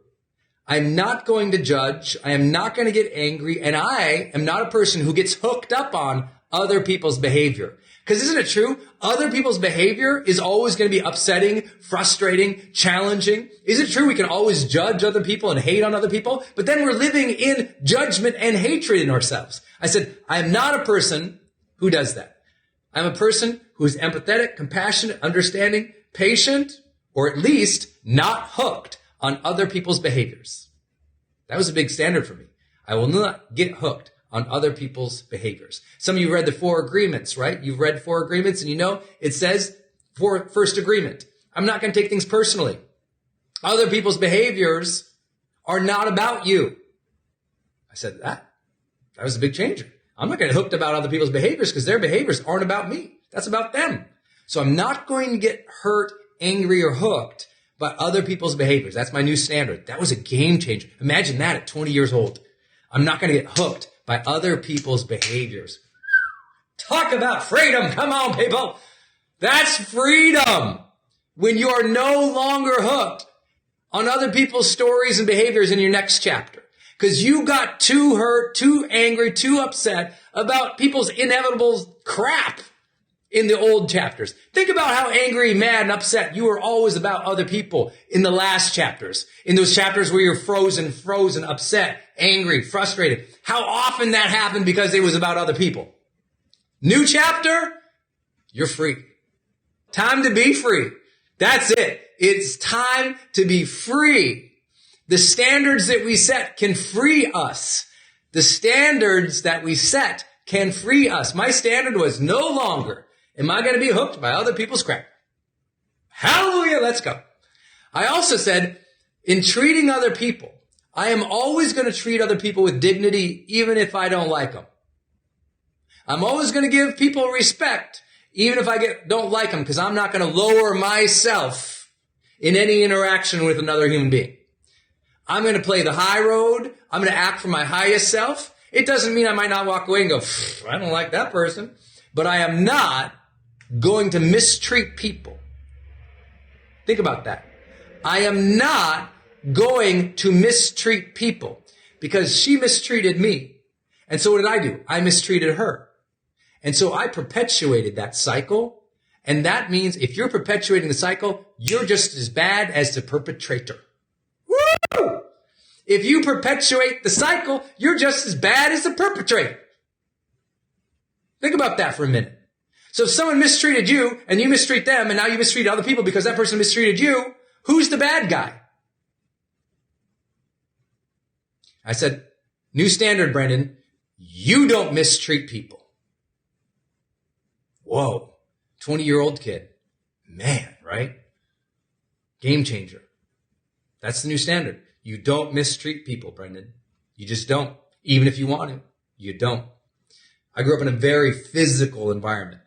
I'm not going to judge. I am not going to get angry. And I am not a person who gets hooked up on other people's behavior. Because isn't it true? Other people's behavior is always going to be upsetting, frustrating, challenging. Is it true we can always judge other people and hate on other people? But then we're living in judgment and hatred in ourselves. I said, I am not a person who does that. I'm a person who is empathetic, compassionate, understanding, patient, or at least not hooked on other people's behaviors. That was a big standard for me. I will not get hooked on other people's behaviors. Some of you read the 4 agreements, right? You've read 4 agreements and you know it says first agreement. I'm not going to take things personally. Other people's behaviors are not about you. I said that was a big changer. I'm not going to get hooked about other people's behaviors because their behaviors aren't about me. That's about them. So I'm not going to get hurt, angry, or hooked by other people's behaviors. That's my new standard. That was a game changer. Imagine that at 20 years old. I'm not going to get hooked by other people's behaviors. Talk about freedom. Come on, people. That's freedom. When you are no longer hooked on other people's stories and behaviors in your next chapter. Because you got too hurt, too angry, too upset about people's inevitable crap in the old chapters. Think about how angry, mad, and upset you were always about other people in the last chapters. In those chapters where you're frozen, upset, angry, frustrated. How often that happened because it was about other people. New chapter, you're free. Time to be free. That's it. It's time to be free. The standards that we set can free us. The standards that we set can free us. My standard was no longer am I going to be hooked by other people's crap. Hallelujah, let's go. I also said, in treating other people, I am always going to treat other people with dignity, even if I don't like them. I'm always going to give people respect, even if I don't like them, because I'm not going to lower myself in any interaction with another human being. I'm going to play the high road. I'm going to act for my highest self. It doesn't mean I might not walk away and go, I don't like that person. But I am not going to mistreat people. Think about that. I am not going to mistreat people because she mistreated me. And so what did I do? I mistreated her. And so I perpetuated that cycle. And that means if you're perpetuating the cycle, you're just as bad as the perpetrator. Woo! If you perpetuate the cycle, you're just as bad as the perpetrator. Think about that for a minute. So if someone mistreated you and you mistreat them and now you mistreat other people because that person mistreated you, who's the bad guy? I said, new standard, Brendon. You don't mistreat people. Whoa. 20-year-old kid. Man, right? Game changer. That's the new standard. You don't mistreat people, Brendon. You just don't. Even if you want to, you don't. I grew up in a very physical environment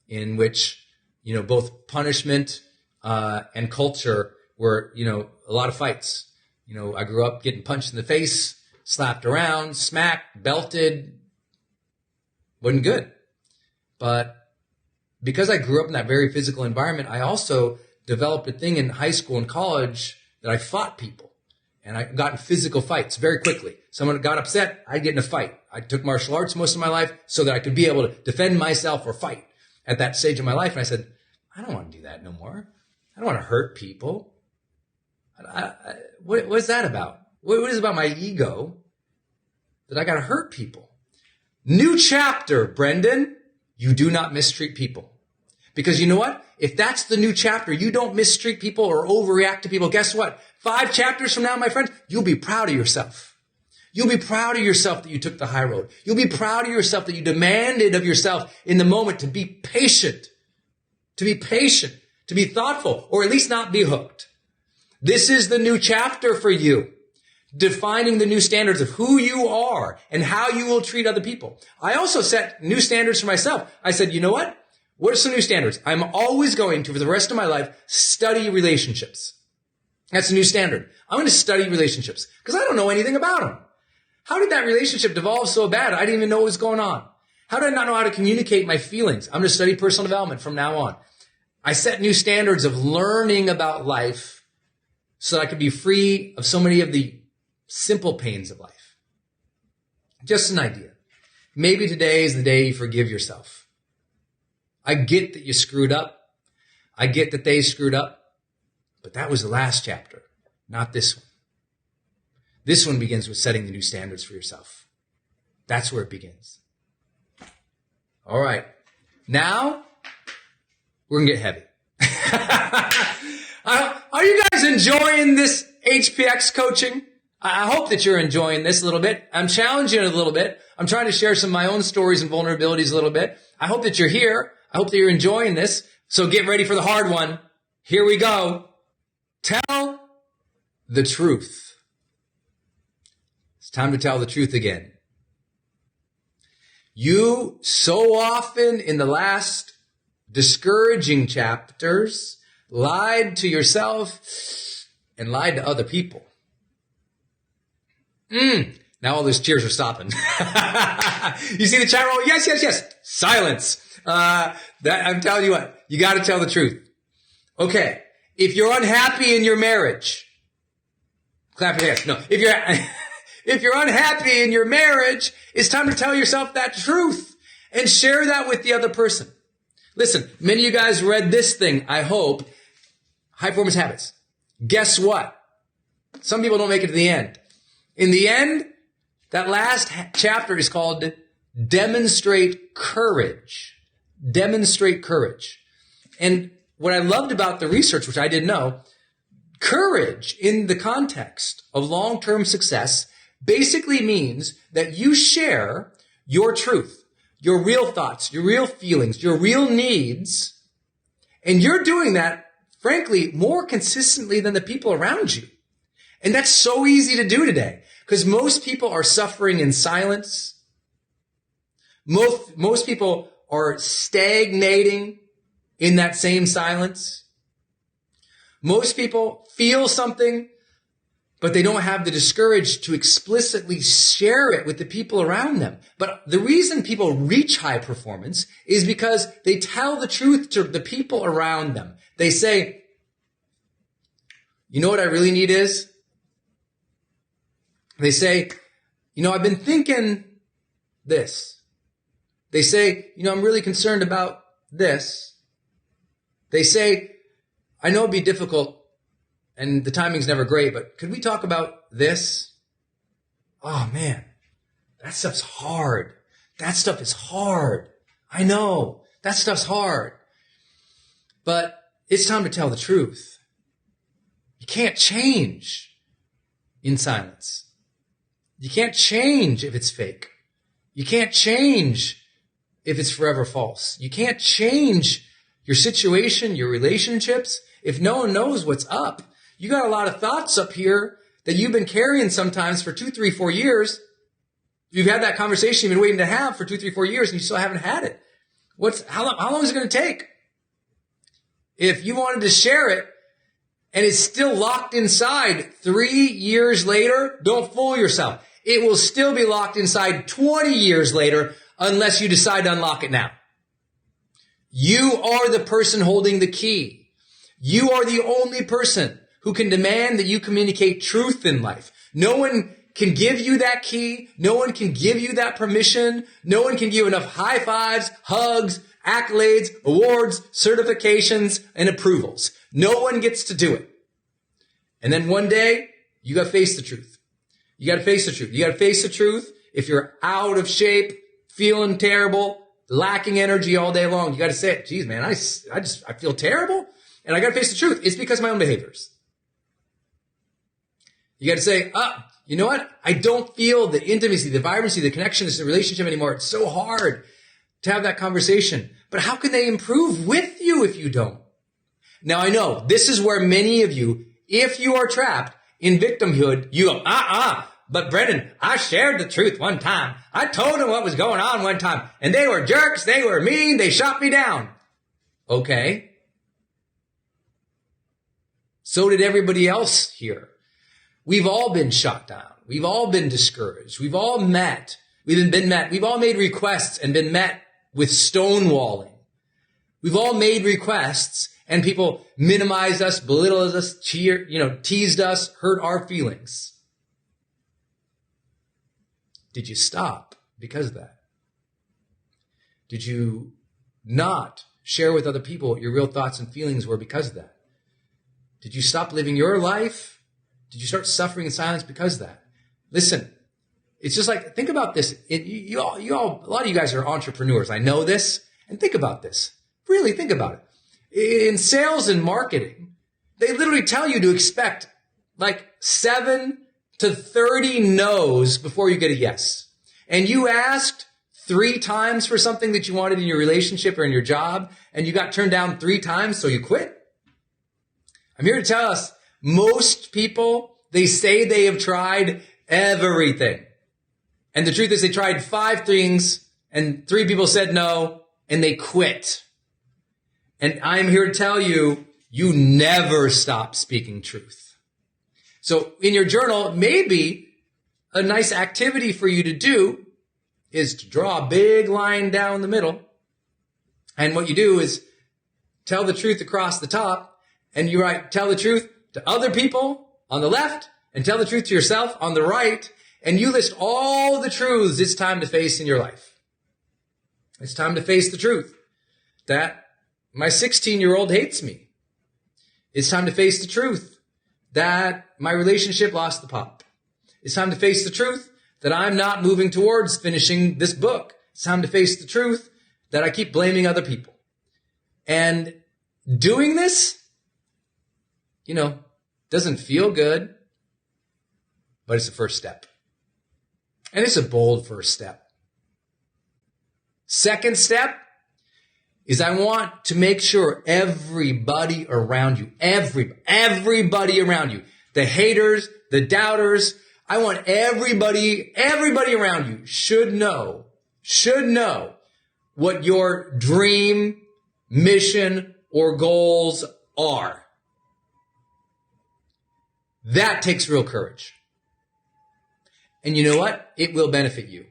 in which, both punishment and culture were, a lot of fights. I grew up getting punched in the face, slapped around, smacked, belted. Wasn't good. But because I grew up in that very physical environment, I also developed a thing in high school and college that I fought people. And I got in physical fights very quickly. Someone got upset, I'd get in a fight. I took martial arts most of my life so that I could be able to defend myself or fight at that stage of my life. And I said, I don't want to do that no more. I don't want to hurt people. What is that about? What is it about my ego that I got to hurt people? New chapter, Brendon. You do not mistreat people. Because you know what? If that's the new chapter, you don't mistreat people or overreact to people. Guess what? 5 chapters from now, my friends, you'll be proud of yourself. You'll be proud of yourself that you took the high road. You'll be proud of yourself that you demanded of yourself in the moment to be patient, to be thoughtful, or at least not be hooked. This is the new chapter for you, defining the new standards of who you are and how you will treat other people. I also set new standards for myself. I said, you know what? What are some new standards? I'm always going to, for the rest of my life, study relationships. That's a new standard. I'm going to study relationships because I don't know anything about them. How did that relationship devolve so bad? I didn't even know what was going on. How did I not know how to communicate my feelings? I'm going to study personal development from now on. I set new standards of learning about life so that I could be free of so many of the simple pains of life. Just an idea. Maybe today is the day you forgive yourself. I get that you screwed up. I get that they screwed up. But that was the last chapter, not this one. This one begins with setting the new standards for yourself. That's where it begins. All right. Now, we're going to get heavy. Are you guys enjoying this HPX coaching? I hope that you're enjoying this a little bit. I'm challenging it a little bit. I'm trying to share some of my own stories and vulnerabilities a little bit. I hope that you're here. I hope that you're enjoying this. So get ready for the hard one. Here we go. Tell the truth. It's time to tell the truth again. You so often in the last discouraging chapters lied to yourself and lied to other people. Now all those cheers are stopping. You see the chat roll? Yes, yes, yes. Silence. I'm telling you what, you got to tell the truth. Okay. If you're unhappy in your marriage, clap your hands. No, if you're unhappy in your marriage, it's time to tell yourself that truth and share that with the other person. Listen, many of you guys read this thing, I hope, High Performance Habits. Guess what? Some people don't make it to the end. In the end, that last chapter is called Demonstrate Courage. Demonstrate courage. And what I loved about the research, which I didn't know, courage in the context of long-term success basically means that you share your truth, your real thoughts, your real feelings, your real needs, and you're doing that, frankly, more consistently than the people around you. And that's so easy to do today because most people are suffering in silence. Most people are stagnating in that same silence. Most people feel something, but they don't have the discourage to explicitly share it with the people around them. But the reason people reach high performance is because they tell the truth to the people around them. They say, you know what I really need is? They say, I've been thinking this. They say, I'm really concerned about this. They say, I know it'd be difficult and the timing's never great, but could we talk about this? Oh man, that stuff's hard. That stuff is hard. I know that stuff's hard, but it's time to tell the truth. You can't change in silence. You can't change if it's fake. You can't change if it's forever false. You can't change your situation, your relationships, if no one knows what's up. You got a lot of thoughts up here that you've been carrying sometimes for 2, 3, 4 years. You've had that conversation you've been waiting to have for 2, 3, 4 years and you still haven't had it. How long is it going to take? If you wanted to share it and it's still locked inside 3 years later, don't fool yourself. It will still be locked inside 20 years later unless you decide to unlock it now. You are the person holding the key. You are the only person who can demand that you communicate truth in life. No one can give you that key. No one can give you that permission. No one can give you enough high fives, hugs, accolades, awards, certifications, and approvals. No one gets to do it. And then one day, you got to face the truth. You got to face the truth. You got to face the truth. If you're out of shape, feeling terrible, lacking energy all day long, you got to say it. Geez, man, I feel terrible. And I got to face the truth. It's because of my own behaviors. You got to say, you know what? I don't feel the intimacy, the vibrancy, the connection, the relationship anymore. It's so hard to have that conversation. But how can they improve with you if you don't? Now, I know this is where many of you, if you are trapped in victimhood, you go, but Brendon, I shared the truth one time. I told them what was going on one time. And they were jerks. They were mean. They shot me down. Okay. So did everybody else here. We've all been shot down. We've all been discouraged. We've all met. We've all made requests and been met with stonewalling. We've all made requests and people minimized us, belittled us, teased us, hurt our feelings. Did you stop because of that? Did you not share with other people what your real thoughts and feelings were because of that? Did you stop living your life? Did you start suffering in silence because of that? Listen, it's just like, think about this. You all, a lot of you guys are entrepreneurs. I know this. And think about this. Really think about it. In sales and marketing, they literally tell you to expect like 7 to 30 no's before you get a yes. And you asked 3 times for something that you wanted in your relationship or in your job, and you got turned down 3 times, so you quit. I'm here to tell us, most people, they say they have tried everything. And the truth is they tried 5 things, and 3 people said no, and they quit. And I'm here to tell you, you never stop speaking truth. So in your journal, maybe a nice activity for you to do is to draw a big line down the middle. And what you do is tell the truth across the top, and you write, tell the truth to other people on the left and tell the truth to yourself on the right. And you list all the truths it's time to face in your life. It's time to face the truth that my 16-year-old hates me. It's time to face the truth that my relationship lost the pop. It's time to face the truth that I'm not moving towards finishing this book. It's time to face the truth that I keep blaming other people. And doing this, doesn't feel good, but it's the first step. And it's a bold first step. Second step is I want to make sure everybody around you, everybody around you, the haters, the doubters, I want everybody around you should know what your dream, mission, or goals are. That takes real courage. And you know what? It will benefit you.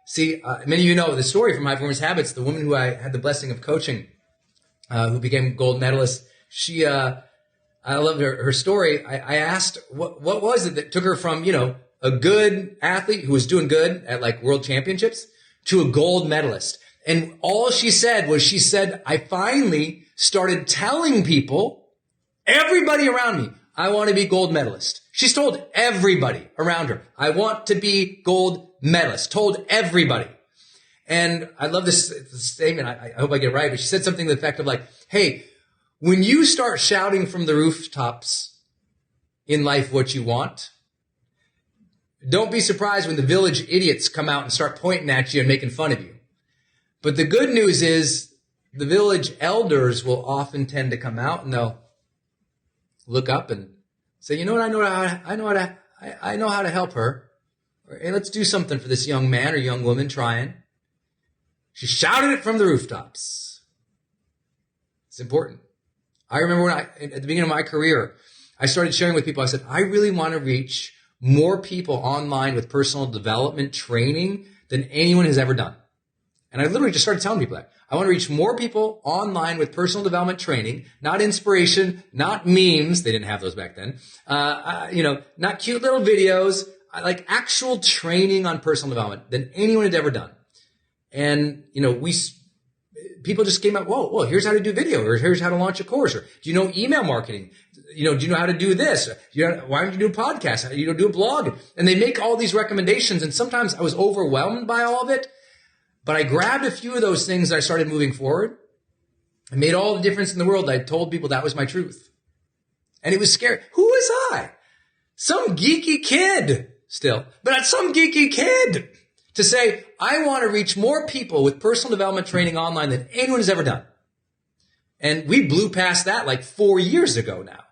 See, many of you know the story from High Performance Habits, the woman who I had the blessing of coaching, who became gold medalist. I loved her story. I asked, what was it that took her from, a good athlete who was doing good at like world championships to a gold medalist? And all she said was, I finally started telling people, everybody around me, I want to be gold medalist. She's told everybody around her, I want to be gold medalist. Told everybody. And I love this statement. I hope I get it right. But she said something to the effect of like, hey, when you start shouting from the rooftops in life what you want, don't be surprised when the village idiots come out and start pointing at you and making fun of you. But the good news is the village elders will often tend to come out and they'll look up and say, you know what, I know how to help her. Or, hey, let's do something for this young man or young woman trying. She shouted it from the rooftops. It's important. I remember when at the beginning of my career, I started sharing with people. I said, I really want to reach more people online with personal development training than anyone has ever done. And I literally just started telling people that. I want to reach more people online with personal development training, not inspiration, not memes. They didn't have those back then. Not cute little videos, like actual training on personal development than anyone had ever done. And, people just came out, whoa, here's how to do video, or here's how to launch a course, or do you know email marketing? Do you know how to do this? Why don't you do a podcast? Do a blog? And they make all these recommendations. And sometimes I was overwhelmed by all of it. But I grabbed a few of those things and I started moving forward. I made all the difference in the world. I told people that was my truth. And it was scary. Who was I? Some geeky kid still, but not some geeky kid to say, I want to reach more people with personal development training online than anyone has ever done. And we blew past that like 4 years ago now.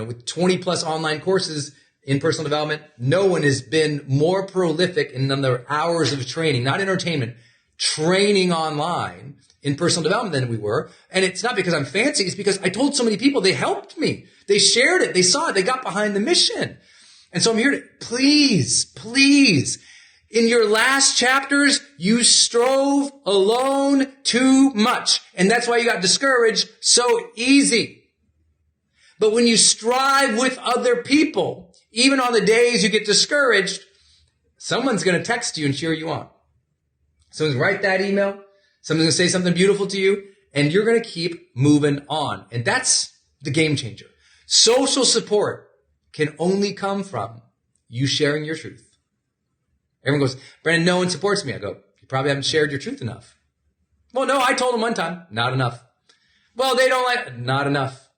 With 20 plus online courses in personal development, no one has been more prolific in the number of hours of training, not entertainment, training online in personal development than we were. And it's not because I'm fancy. It's because I told so many people, they helped me. They shared it. They saw it. They got behind the mission. And so I'm here to, please, in your last chapters, you strove alone too much. And that's why you got discouraged so easy. But when you strive with other people, even on the days you get discouraged, Someone's going to text you and cheer you on. Someone's going to write that email. Someone's going to say something beautiful to you, and you're going to keep moving on. And that's the game changer. Social support can only come from you sharing your truth. Everyone goes, Brendon, no one supports me. I go, you probably haven't shared your truth enough. Well, no, I told them one time. Not enough. Well, they don't like it. Not enough.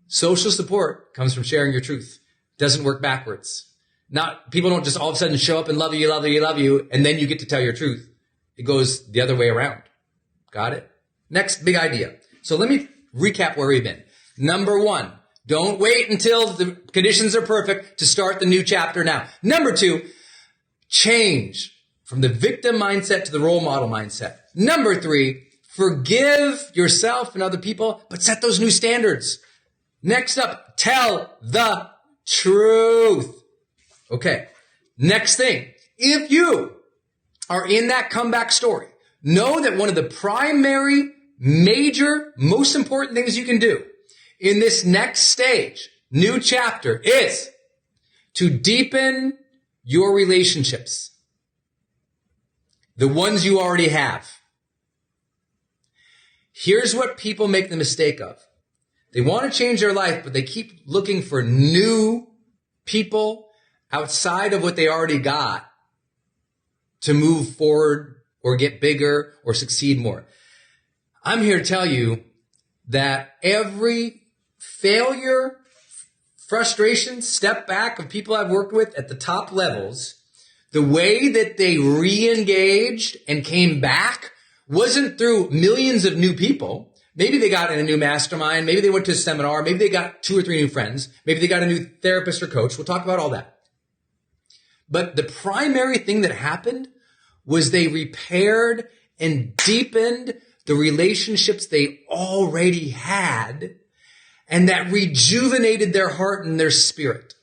Social support comes from sharing your truth. Doesn't work backwards. People don't just all of a sudden show up and love you, and then you get to tell your truth. It goes the other way around. Got it? Next big idea. So let me recap where we've been. Number 1, don't wait until the conditions are perfect to start the new chapter now. Number 2, change from the victim mindset to the role model mindset. Number 3, forgive yourself and other people, but set those new standards. Next up, tell the truth. Okay. Next thing, if you are in that comeback story, know that one of the primary, major, most important things you can do in this next stage, new chapter, is to deepen your relationships. The ones you already have. Here's what people make the mistake of. They want to change their life, but they keep looking for new people outside of what they already got to move forward or get bigger or succeed more. I'm here to tell you that every failure, frustration, step back of people I've worked with at the top levels, the way that they re-engaged and came back wasn't through millions of new people. Maybe they got in a new mastermind. Maybe they went to a seminar. Maybe they got 2 or 3 new friends. Maybe they got a new therapist or coach. We'll talk about all that. But the primary thing that happened was they repaired and deepened the relationships they already had, and that rejuvenated their heart and their spirit.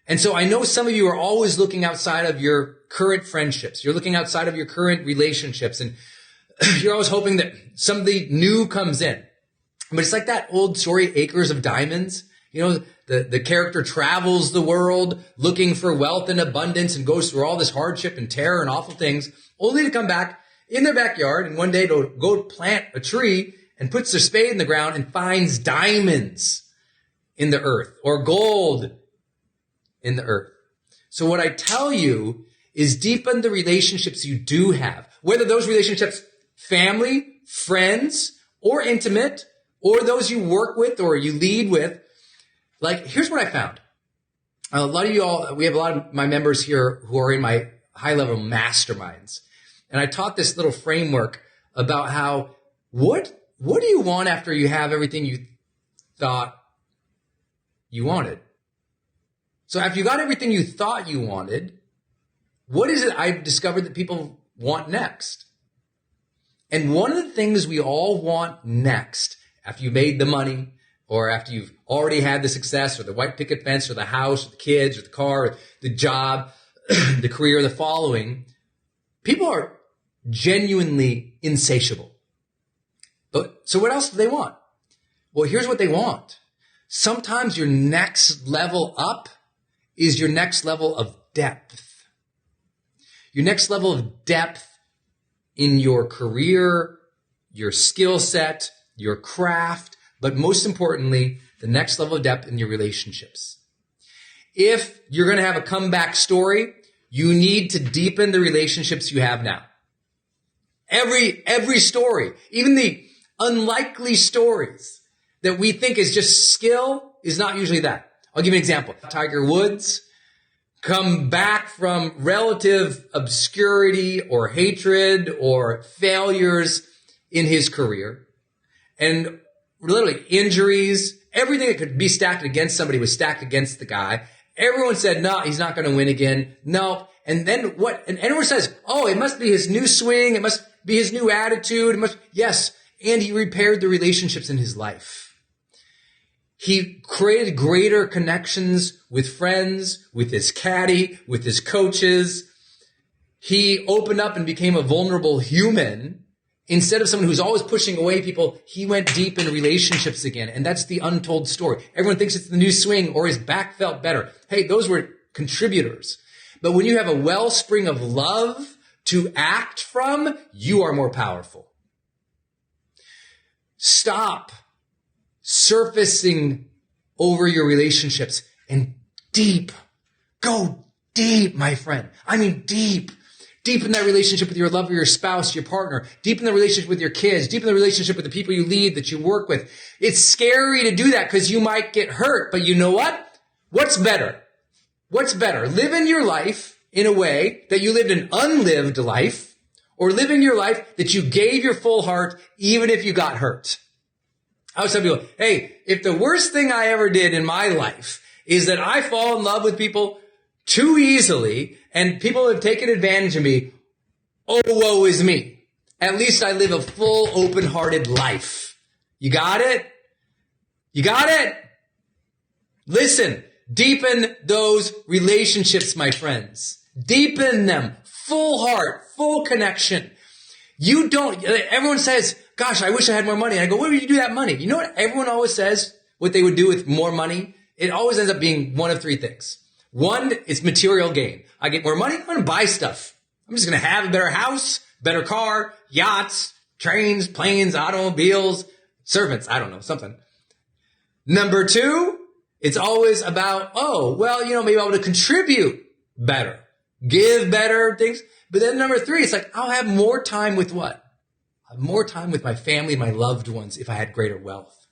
And so I know some of you are always looking outside of your current friendships. You're looking outside of your current relationships, and you're always hoping that somebody new comes in. But it's like that old story, Acres of Diamonds. You know, the character travels the world looking for wealth and abundance and goes through all this hardship and terror and awful things, only to come back in their backyard and one day to go plant a tree and puts their spade in the ground and finds diamonds in the earth or gold in the earth. So what I tell you is deepen the relationships you do have, whether those relationships, family, friends, or intimate, or those you work with or you lead with. Like, here's what I found. A lot of you all, we have a lot of my members here who are in my high-level masterminds. And I taught this little framework about how, what do you want after you have everything you thought you wanted? So after you got everything you thought you wanted, what is it I've discovered that people want next? And one of the things we all want next, after you made the money, or after you've already had the success, or the white picket fence, or the house, or the kids, or the car, or the job, the career, the following, people are genuinely insatiable. But so what else do they want? Well, here's what they want. Sometimes your next level up is your next level of depth. Your next level of depth in your career, your skill set, your craft, but most importantly, the next level of depth in your relationships. If you're going to have a comeback story, you need to deepen the relationships you have now. Every story, even the unlikely stories that we think is just skill, is not usually that. I'll give you an example. Tiger Woods come back from relative obscurity or hatred or failures in his career, and literally injuries, everything that could be stacked against somebody was stacked against the guy. Everyone said, no, he's not going to win again. No. And then what? And everyone says, oh, it must be his new swing. It must be his new attitude. Yes. And he repaired the relationships in his life. He created greater connections with friends, with his caddy, with his coaches. He opened up and became a vulnerable human. Instead of someone who's always pushing away people, he went deep in relationships again. And that's the untold story. Everyone thinks it's the new swing or his back felt better. Hey, those were contributors. But when you have a wellspring of love to act from, you are more powerful. Stop surfacing over your relationships and go deep, my friend. I mean, deep. Deepen that relationship with your lover, your spouse, your partner. Deepen the relationship with your kids. Deepen the relationship with the people you lead, that you work with. It's scary to do that because you might get hurt. But you know what? What's better? What's better? Living your life in a way that you lived an unlived life, or living your life that you gave your full heart even if you got hurt. I always tell people, hey, if the worst thing I ever did in my life is that I fall in love with people too easily and people have taken advantage of me, oh, woe is me. At least I live a full, open-hearted life. You got it? You got it? Listen, deepen those relationships, my friends. Deepen them. Full heart, full connection. Everyone says, gosh, I wish I had more money. And I go, what would you do with that money? You know what everyone always says, what they would do with more money? It always ends up being one of three things. One, it's material gain. I get more money, I'm going to buy stuff. I'm just going to have a better house, better car, yachts, trains, planes, automobiles, servants. I don't know, something. Number two, it's always about, maybe I'll be able to contribute better, give better things. But then number three, it's like, I'll have more time with what? I'll have more time with my family and my loved ones if I had greater wealth.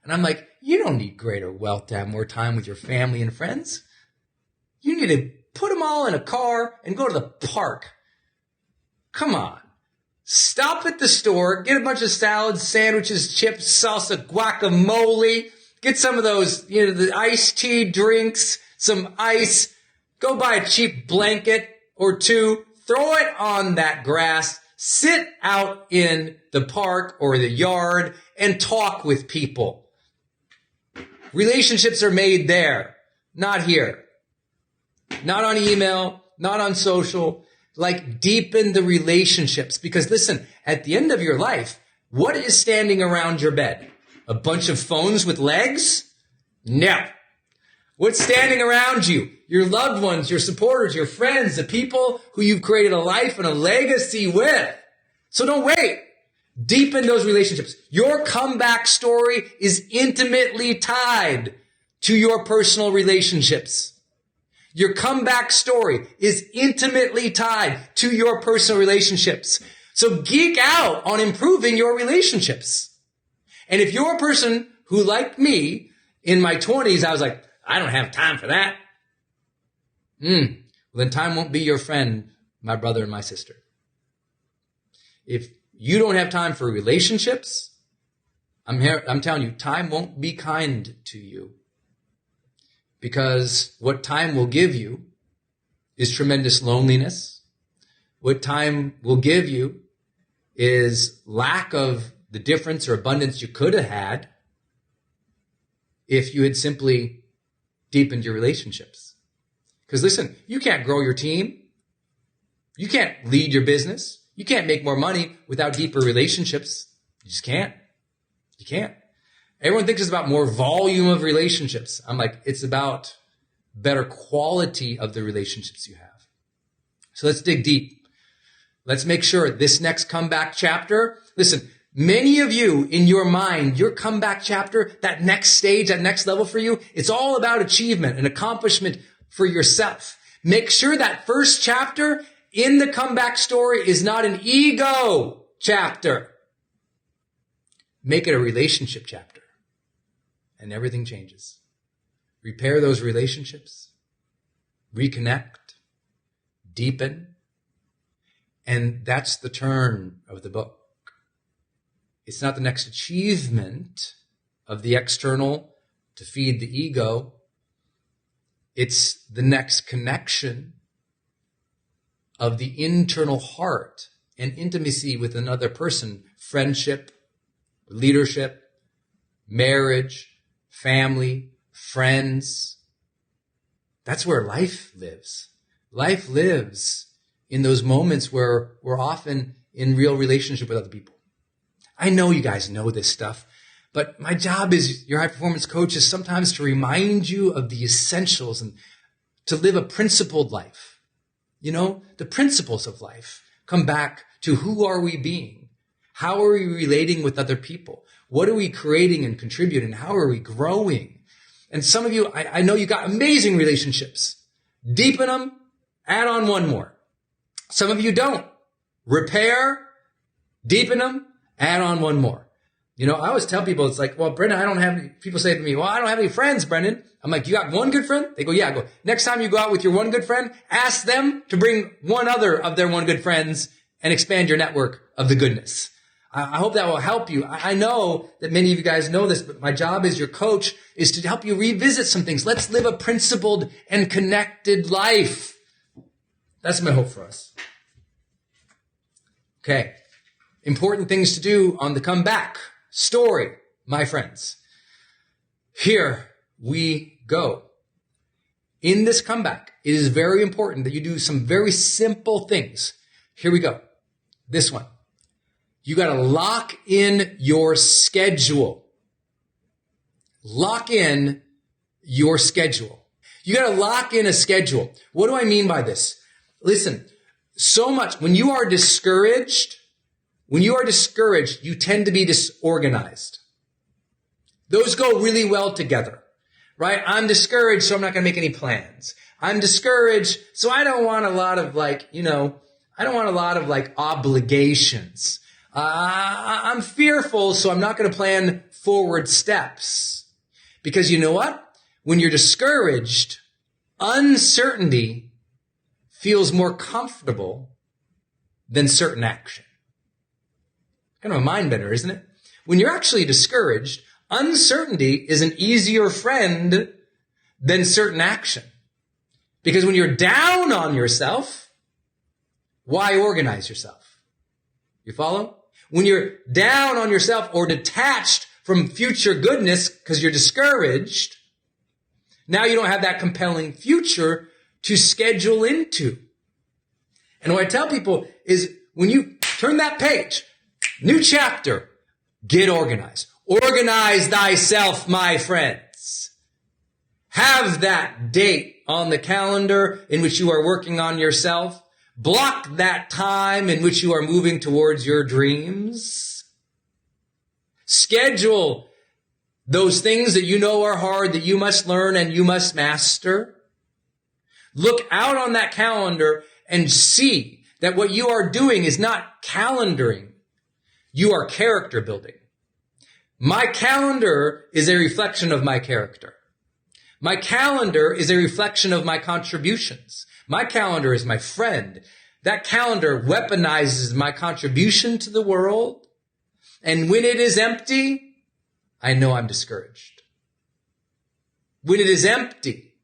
And I'm like, you don't need greater wealth to have more time with your family and friends. You need to put them all in a car and go to the park. Come on. Stop at the store, get a bunch of salads, sandwiches, chips, salsa, guacamole, get some of those, the iced tea drinks, some ice, go buy a cheap blanket or two, throw it on that grass, sit out in the park or the yard and talk with people. Relationships are made there, not here. Not on email, not on social. Like, deepen the relationships. Because listen, at the end of your life, what is standing around your bed? A bunch of phones with legs? No. What's standing around you? Your loved ones, your supporters, your friends, the people who you've created a life and a legacy with. So don't wait. Deepen those relationships. Your comeback story is intimately tied to your personal relationships. Your comeback story is intimately tied to your personal relationships. So geek out on improving your relationships. And if you're a person who, like me, in my 20s, I was like, I don't have time for that. Well, then time won't be your friend, my brother and my sister. If you don't have time for relationships, I'm telling you, time won't be kind to you. Because what time will give you is tremendous loneliness. What time will give you is lack of the difference or abundance you could have had if you had simply deepened your relationships. Because listen, you can't grow your team. You can't lead your business. You can't make more money without deeper relationships. You just can't. You can't. Everyone thinks it's about more volume of relationships. I'm like, it's about better quality of the relationships you have. So let's dig deep. Let's make sure this next comeback chapter, listen, many of you in your mind, your comeback chapter, that next stage, that next level for you, it's all about achievement and accomplishment for yourself. Make sure that first chapter in the comeback story is not an ego chapter. Make it a relationship chapter. And everything changes. Repair those relationships, reconnect, deepen, and that's the turn of the book. It's not the next achievement of the external to feed the ego. It's the next connection of the internal heart and intimacy with another person, friendship, leadership, marriage, family, friends. That's where life lives. Life lives in those moments where we're often in real relationship with other people. I know you guys know this stuff, but my job as your high performance coach is sometimes to remind you of the essentials and to live a principled life. The principles of life come back to who are we being? How are we relating with other people? What are we creating and contributing? How are we growing? And some of you, I know you got amazing relationships. Deepen them, add on one more. Some of you don't. Repair, deepen them, add on one more. I always tell people, it's like, well, Brendon, people say to me, well, I don't have any friends, Brendon. I'm like, you got one good friend? They go, yeah. I go, next time you go out with your one good friend, ask them to bring one other of their one good friends and expand your network of the goodness. I hope that will help you. I know that many of you guys know this, but my job as your coach is to help you revisit some things. Let's live a principled and connected life. That's my hope for us. Okay. Important things to do on the comeback story, my friends. Here we go. In this comeback, it is very important that you do some very simple things. Here we go. This one. You got to lock in your schedule. Lock in your schedule. You got to lock in a schedule. What do I mean by this? Listen, so much when you are discouraged, you tend to be disorganized. Those go really well together, right? I'm discouraged, so I'm not going to make any plans. I'm discouraged, so I don't want a lot of obligations. I'm fearful, so I'm not going to plan forward steps. Because you know what? When you're discouraged, uncertainty feels more comfortable than certain action. Kind of a mind bender, isn't it? When you're actually discouraged, uncertainty is an easier friend than certain action. Because when you're down on yourself, why organize yourself? You follow? When you're down on yourself or detached from future goodness because you're discouraged, now you don't have that compelling future to schedule into. And what I tell people is when you turn that page, new chapter, get organized. Organize thyself, my friends. Have that date on the calendar in which you are working on yourself. Block that time in which you are moving towards your dreams. Schedule those things that you know are hard, that you must learn and you must master. Look out on that calendar and see that what you are doing is not calendaring. You are character building. My calendar is a reflection of my character. My calendar is a reflection of my contributions. My calendar is my friend. That calendar weaponizes my contribution to the world. And when it is empty, I know I'm discouraged. When it is empty,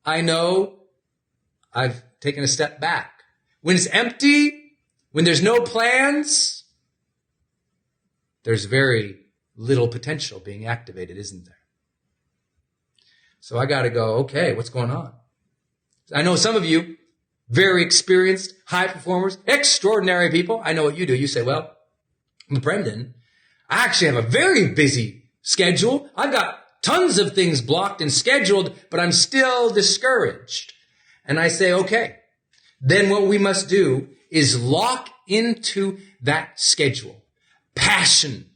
I know I've taken a step back. When it's empty, when there's no plans, there's very little potential being activated, isn't there? So I got to go, okay, what's going on? I know some of you, very experienced, high performers, extraordinary people. I know what you do. You say, well, Brendon, I actually have a very busy schedule. I've got tons of things blocked and scheduled, but I'm still discouraged. And I say, okay, then what we must do is lock into that schedule. Passion.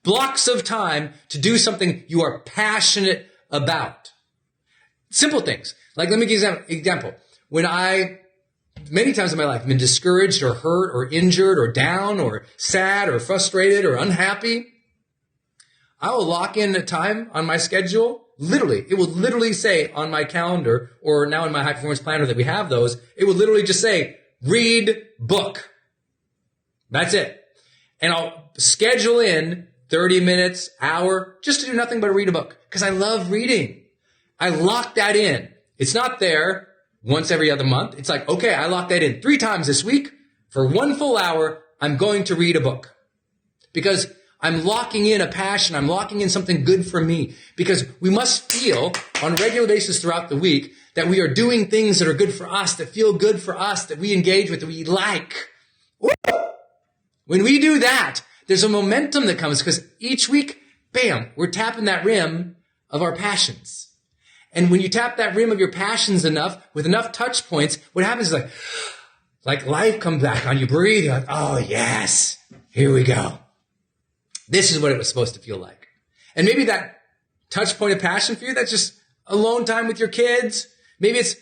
Blocks of time to do something you are passionate about. Simple things. Like, let me give you an example. Many times in my life, I've been discouraged or hurt or injured or down or sad or frustrated or unhappy. I will lock in a time on my schedule. It will literally say on my calendar, or now in my high performance planner that we have those, it will literally just say, read book. That's it. And I'll schedule in 30 minutes, hour, just to do nothing but read a book. Because I love reading. I lock that in. It's not there once every other month. It's like, okay, I lock that in 3 times this week. For 1 full hour, I'm going to read a book. Because I'm locking in a passion. I'm locking in something good for me. Because we must feel on a regular basis throughout the week that we are doing things that are good for us, that feel good for us, that we engage with, that we like. Woo! When we do that, there's a momentum that comes because each week, bam, we're tapping that rim of our passions. And when you tap that rim of your passions enough, with enough touch points, what happens is like life comes back on you. Breathe. You're like, oh yes, here we go. This is what it was supposed to feel like. And maybe that touch point of passion for you, that's just alone time with your kids. Maybe it's,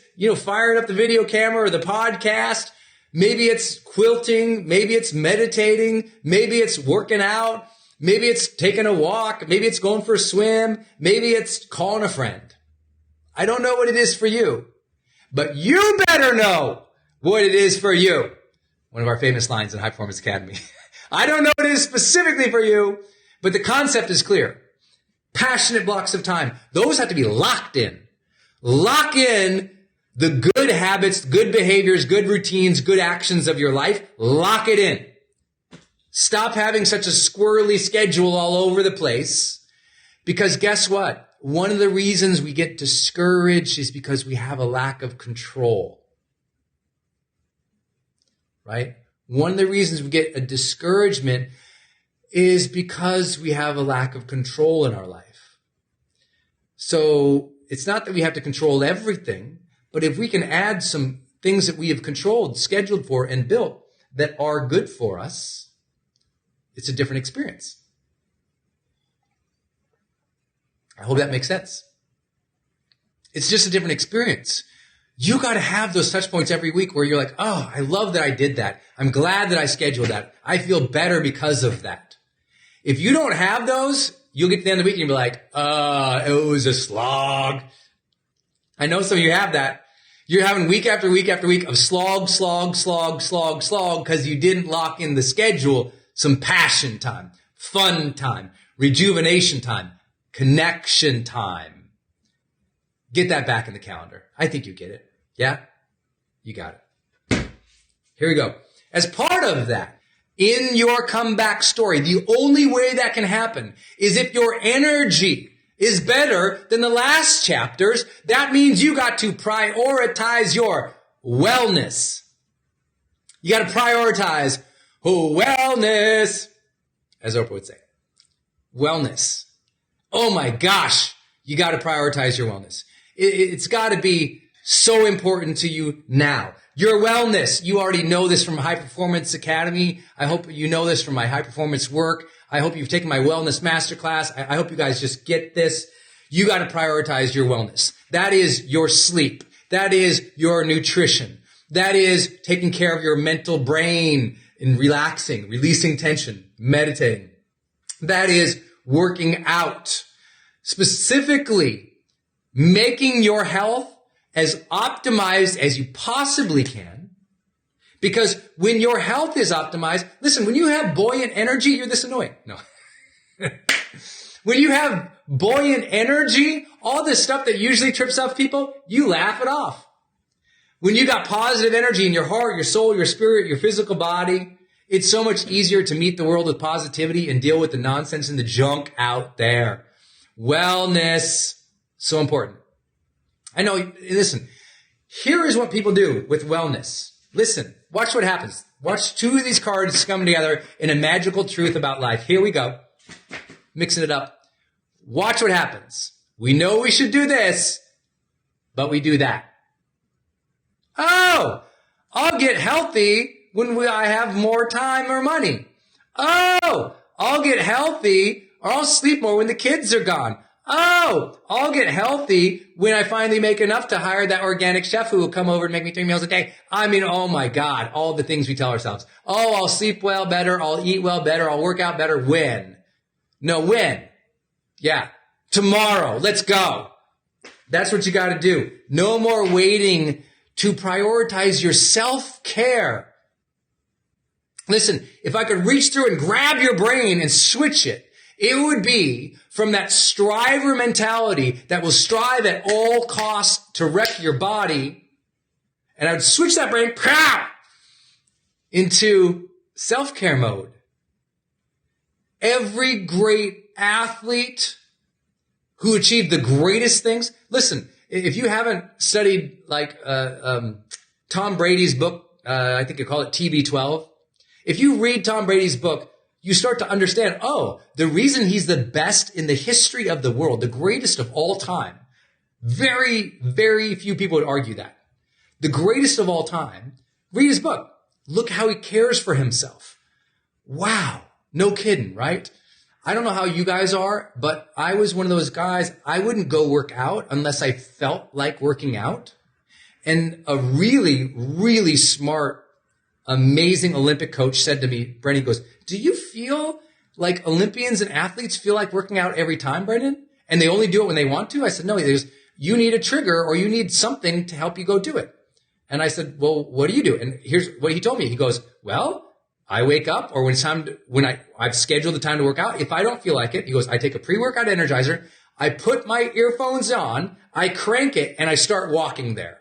firing up the video camera or the podcast. Maybe it's quilting. Maybe it's meditating. Maybe it's working out. Maybe it's taking a walk. Maybe it's going for a swim. Maybe it's calling a friend. I don't know what it is for you, but you better know what it is for you. One of our famous lines in High Performance Academy. I don't know what it is specifically for you, but the concept is clear. Passionate blocks of time. Those have to be locked in. Lock in the good habits, good behaviors, good routines, good actions of your life. Lock it in. Stop having such a squirrely schedule all over the place. Because guess what? One of the reasons we get discouraged is because we have a lack of control. Right? One of the reasons we get a discouragement is because we have a lack of control in our life. So it's not that we have to control everything, but if we can add some things that we have controlled, scheduled for, and built that are good for us, it's a different experience. I hope that makes sense. It's just a different experience. You got to have those touch points every week where you're like, oh, I love that I did that. I'm glad that I scheduled that. I feel better because of that. If you don't have those, you'll get to the end of the week and you'll be like, it was a slog. I know some of you have that. You're having week after week after week of slog because you didn't lock in the schedule some passion time, fun time, rejuvenation time, connection time. Get that back in the calendar. I think you get it. Yeah? You got it. Here we go. As part of that, in your comeback story, the only way that can happen is if your energy is better than the last chapters. That means you got to prioritize your wellness. You got to prioritize wellness, as Oprah would say. Wellness. Oh my gosh, you got to prioritize your wellness. It's got to be so important to you now. Your wellness, you already know this from High Performance Academy. I hope you know this from my high performance work. I hope you've taken my wellness masterclass. I hope you guys just get this. You got to prioritize your wellness. That is your sleep. That is your nutrition. That is taking care of your mental brain and relaxing, releasing tension, meditating. That is working out. Specifically, making your health as optimized as you possibly can. Because when your health is optimized, listen, when you have buoyant energy, you're this annoying. No. When you have buoyant energy, all this stuff that usually trips up people, you laugh it off. When you got positive energy in your heart, your soul, your spirit, your physical body, it's so much easier to meet the world with positivity and deal with the nonsense and the junk out there. Wellness, so important. I know, listen, here is what people do with wellness. Listen, watch what happens. Watch two of these cards come together in a magical truth about life. Here we go. Mixing it up. Watch what happens. We know we should do this, but we do that. Oh, I'll get healthy when I have more time or money. Oh, I'll get healthy or I'll sleep more when the kids are gone. Oh, I'll get healthy when I finally make enough to hire that organic chef who will come over and make me 3 meals a day. I mean, oh my God, all the things we tell ourselves. Oh, I'll sleep well better. I'll eat well better. I'll work out better. When? No, when? Yeah. Tomorrow. Let's go. That's what you got to do. No more waiting to prioritize your self-care. Listen, if I could reach through and grab your brain and switch it, it would be from that striver mentality that will strive at all costs to wreck your body. And I would switch that brain into self-care mode. Every great athlete who achieved the greatest things. Listen, if you haven't studied like Tom Brady's book, I think you call it TB12. If you read Tom Brady's book, you start to understand, oh, the reason he's the best in the history of the world, the greatest of all time, Very, very few people would argue that. The greatest of all time, read his book. Look how he cares for himself. Wow. No kidding, right? I don't know how you guys are, but I was one of those guys, I wouldn't go work out unless I felt like working out. And a really, really smart, amazing Olympic coach said to me, Brendon goes, do you feel like Olympians and athletes feel like working out every time, Brendon? And they only do it when they want to? I said, no. He goes, you need a trigger or you need something to help you go do it. And I said, well, what do you do? And here's what he told me. He goes, well, I wake up or when I've scheduled the time to work out. If I don't feel like it, he goes, I take a pre-workout energizer. I put my earphones on, I crank it and I start walking there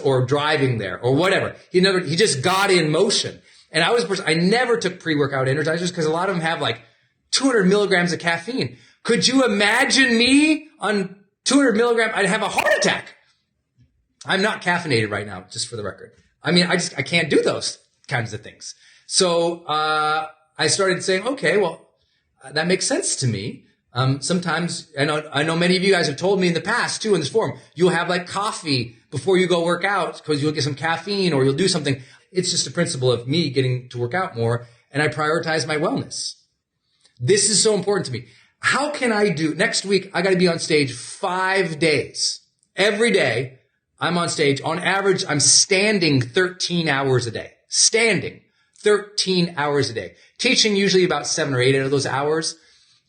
or driving there or whatever. He just got in motion. And I never took pre-workout energizers because a lot of them have like 200 milligrams of caffeine. Could you imagine me on 200 milligrams? I'd have a heart attack. I'm not caffeinated right now, just for the record. I mean, I can't do those kinds of things. So, I started saying, okay, well, that makes sense to me. Sometimes, I know many of you guys have told me in the past too in this forum, you'll have like coffee before you go work out because you'll get some caffeine or you'll do something. It's just a principle of me getting to work out more and I prioritize my wellness. This is so important to me. How can I do next week? I got to be on stage 5 days. Every day I'm on stage. On average, I'm standing 13 hours a day. Standing 13 hours a day. Teaching usually about 7 or 8 out of those hours,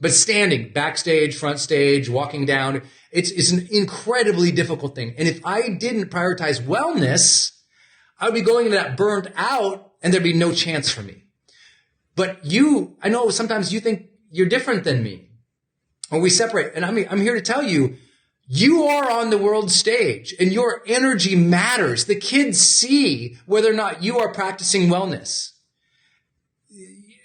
but standing backstage, front stage, walking down. It's an incredibly difficult thing. And if I didn't prioritize wellness, I would be going into that burnt out and there'd be no chance for me. But I know sometimes you think you're different than me or we separate. And I'm here to tell you, you are on the world stage and your energy matters. The kids see whether or not you are practicing wellness.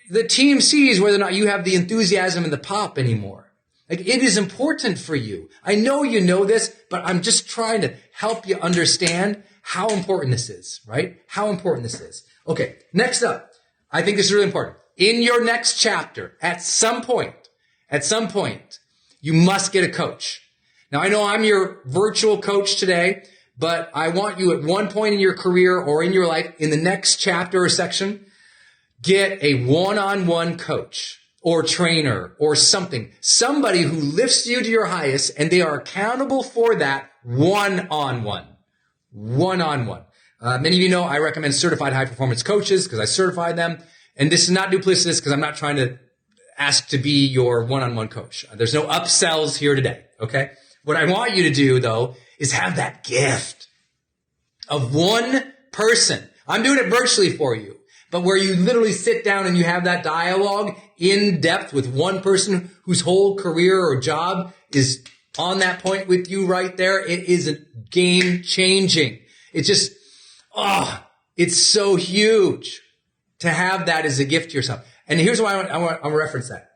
The team sees whether or not you have the enthusiasm and the pop anymore. Like it is important for you. I know you know this, but I'm just trying to help you understand how important this is, right? How important this is. Okay. Next up, I think this is really important. In your next chapter, at some point, you must get a coach. Now, I know I'm your virtual coach today, but I want you at one point in your career or in your life, in the next chapter or section, get a one-on-one coach or trainer or somebody who lifts you to your highest and they are accountable for that one-on-one. Many of you know I recommend certified high performance coaches because I certified them. And this is not duplicitous because I'm not trying to ask to be your one-on-one coach. There's no upsells here today. Okay. What I want you to do though is have that gift of one person. I'm doing it virtually for you, but where you literally sit down and you have that dialogue in depth with one person whose whole career or job is on that point with you right there. It is a game changing. It's just, it's so huge to have that as a gift to yourself. And here's why I want to reference that.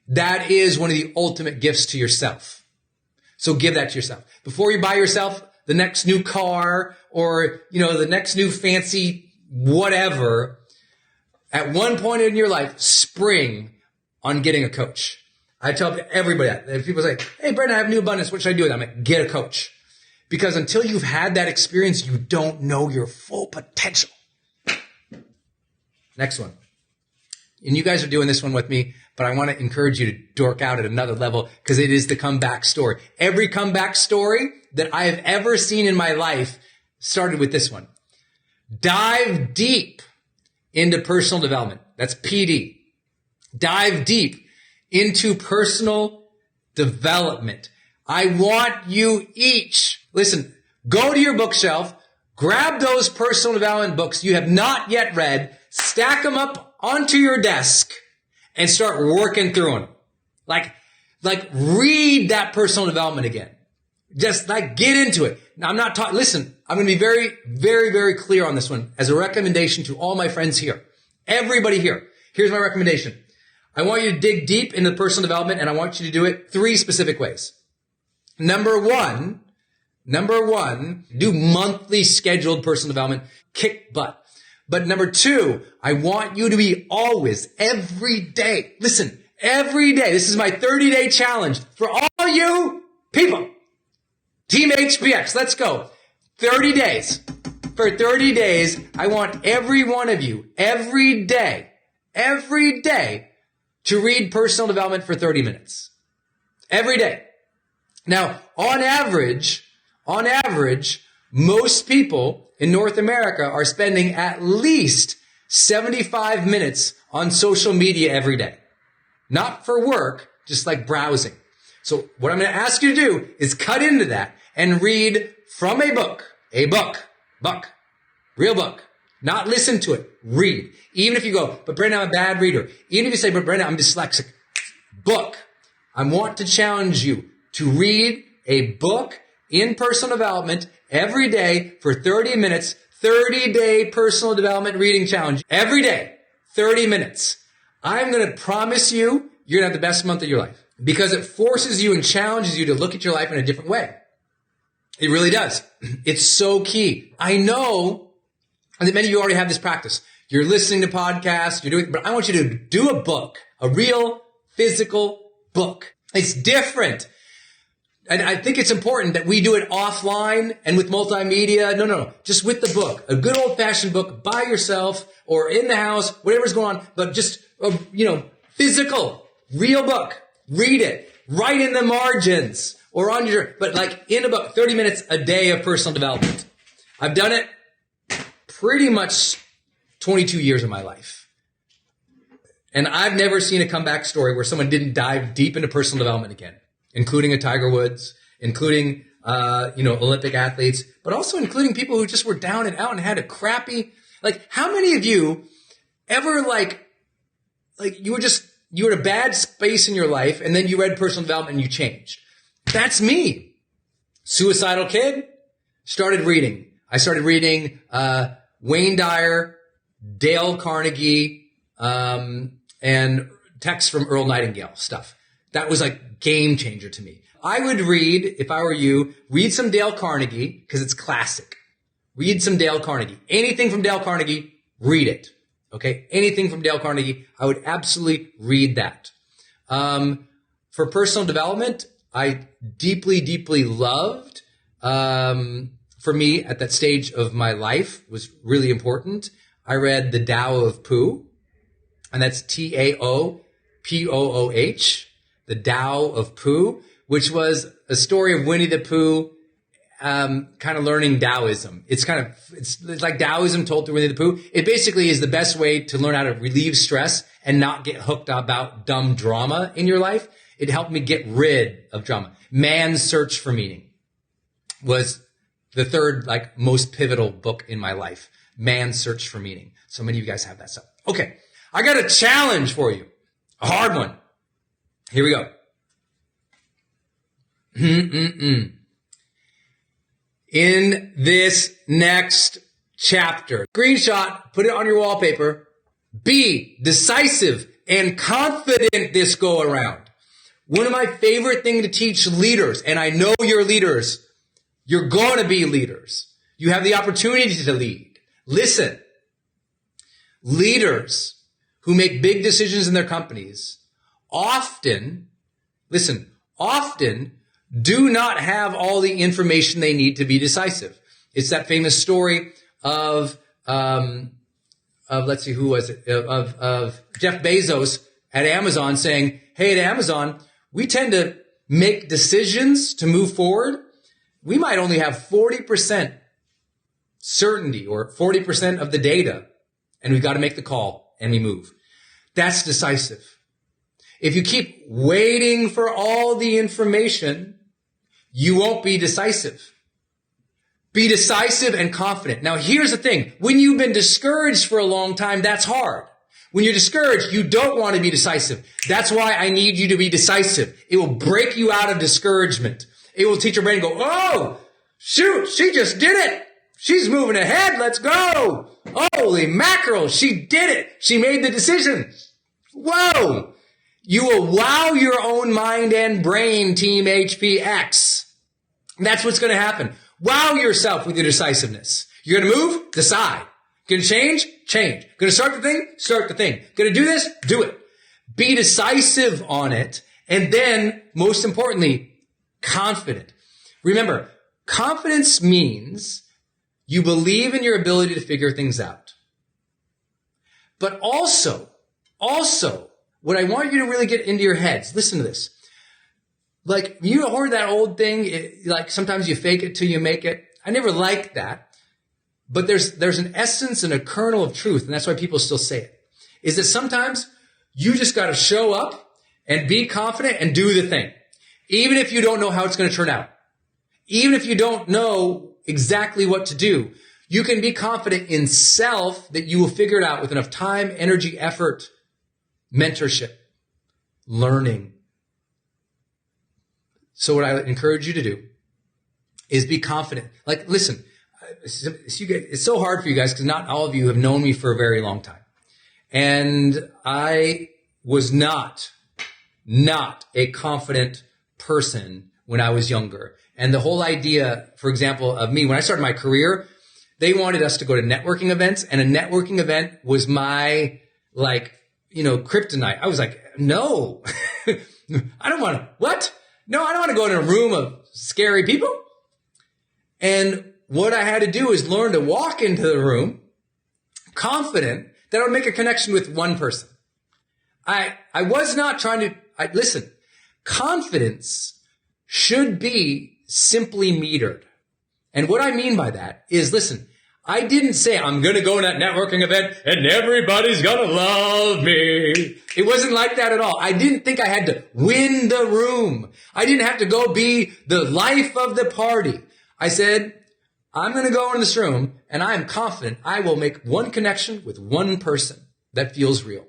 That is one of the ultimate gifts to yourself. So give that to yourself. Before you buy yourself the next new car or, the next new fancy whatever, at one point in your life, spring on getting a coach. I tell everybody that. If people say, hey, Brendon, I have new abundance. What should I do with that? I'm like, get a coach. Because until you've had that experience, you don't know your full potential. Next one. And you guys are doing this one with me, but I want to encourage you to dork out at another level because it is the comeback story. Every comeback story that I have ever seen in my life started with this one. Dive deep into personal development. That's PD. Dive deep into personal development. I want you each, listen, go to your bookshelf, grab those personal development books you have not yet read, stack them up onto your desk and start working through them. Like read that personal development again. Just get into it. Now I'm not talking, listen, I'm going to be very, very, very clear on this one as a recommendation to all my friends here. Everybody here. Here's my recommendation. I want you to dig deep into personal development and I want you to do it 3 specific ways. Number one, do monthly scheduled personal development, kick butt. But number 2, I want you to be always, every day, listen, every day, this is my 30-day challenge for all you people Team HPX, let's go. 30 days. For 30 days, I want every one of you, every day, to read personal development for 30 minutes. Every day. Now, on average, most people in North America are spending at least 75 minutes on social media every day. Not for work, just like browsing. So what I'm going to ask you to do is cut into that and read from a book, real book. Not listen to it, read. Even if you go, but Brendon, I'm a bad reader. Even if you say, but Brendon, I'm dyslexic. Book. I want to challenge you to read a book in personal development every day for 30 minutes, 30-day personal development reading challenge. Every day, 30 minutes. I'm going to promise you, you're going to have the best month of your life because it forces you and challenges you to look at your life in a different way. It really does. It's so key. I know that many of you already have this practice. You're listening to podcasts, but I want you to do a book, a real physical book. It's different. And I think it's important that we do it offline and with multimedia. No. Just with the book. A good old-fashioned book by yourself or in the house, whatever's going on. But just, physical, real book. Read it. Write in the margins or on but like in a book, 30 minutes a day of personal development. I've done it pretty much 22 years of my life. And I've never seen a comeback story where someone didn't dive deep into personal development again, including a Tiger Woods, including, Olympic athletes, but also including people who just were down and out and had a crappy, how many of you ever you were in a bad space in your life and then you read personal development and you changed? That's me. Suicidal kid, started reading. I started reading, Wayne Dyer, Dale Carnegie, and texts from Earl Nightingale stuff. That was like game changer to me. I would read, if I were you, read some Dale Carnegie because it's classic. Read some Dale Carnegie. Anything from Dale Carnegie, read it. Okay? Anything from Dale Carnegie, I would absolutely read that. For personal development, I deeply, deeply loved, for me at that stage of my life was really important. I read The Tao of Pooh, and that's Taopooh, The Tao of Pooh, which was a story of Winnie the Pooh, kind of learning Taoism. It's like Taoism told through Winnie the Pooh. It basically is the best way to learn how to relieve stress and not get hooked about dumb drama in your life. It helped me get rid of drama. Man's Search for Meaning was the third, most pivotal book in my life. Man's Search for Meaning. So many of you guys have that stuff. Okay. I got a challenge for you. A hard one. Here we go. In this next chapter, screenshot, put it on your wallpaper. Be decisive and confident this go around. One of my favorite things to teach leaders, and I know you're leaders, you're going to be leaders. You have the opportunity to lead. Listen, leaders who make big decisions in their companies often do not have all the information they need to be decisive. It's that famous story of let's see, who was it? Of Jeff Bezos at Amazon saying, hey, at Amazon, we tend to make decisions to move forward. We might only have 40% certainty or 40% of the data, and we've got to make the call and we move. That's decisive. If you keep waiting for all the information, you won't be decisive. Be decisive and confident. Now, here's the thing. When you've been discouraged for a long time, that's hard. When you're discouraged, you don't want to be decisive. That's why I need you to be decisive. It will break you out of discouragement. It will teach your brain to go, oh, shoot, she just did it. She's moving ahead. Let's go. Holy mackerel. She did it. She made the decision. Whoa. You will wow your own mind and brain, Team HPX. That's what's going to happen. Wow yourself with your decisiveness. You're going to move? Decide. Going to change? Change. Going to start the thing? Start the thing. Going to do this? Do it. Be decisive on it. And then, most importantly, confident. Remember, Confidence means you believe in your ability to figure things out. But also, what I want you to really get into your heads, listen to this. Like, you heard that old thing, like sometimes you fake it till you make it. I never liked that. But there's an essence and a kernel of truth, and that's why people still say it, is that sometimes you just got to show up and be confident and do the thing. Even if you don't know how it's going to turn out. Even if you don't know exactly what to do, you can be confident in self that you will figure it out with enough time, energy, effort, mentorship, learning. So what I encourage you to do is be confident. Like, listen, it's so hard for you guys because not all of you have known me for a very long time. And I was not a confident person when I was younger. And the whole idea, for example, of me, when I started my career, they wanted us to go to networking events, and a networking event was my, kryptonite. I was like, no, I don't want to, what? No, I don't want to go in a room of scary people. And what I had to do is learn to walk into the room confident that I would make a connection with one person. I was not trying to, listen, confidence should be simply metered. And what I mean by that is, listen, I didn't say I'm going to go to that networking event and everybody's going to love me. It wasn't like that at all. I didn't think I had to win the room. I didn't have to go be the life of the party. I said, I'm going to go in this room and I'm confident I will make one connection with one person that feels real.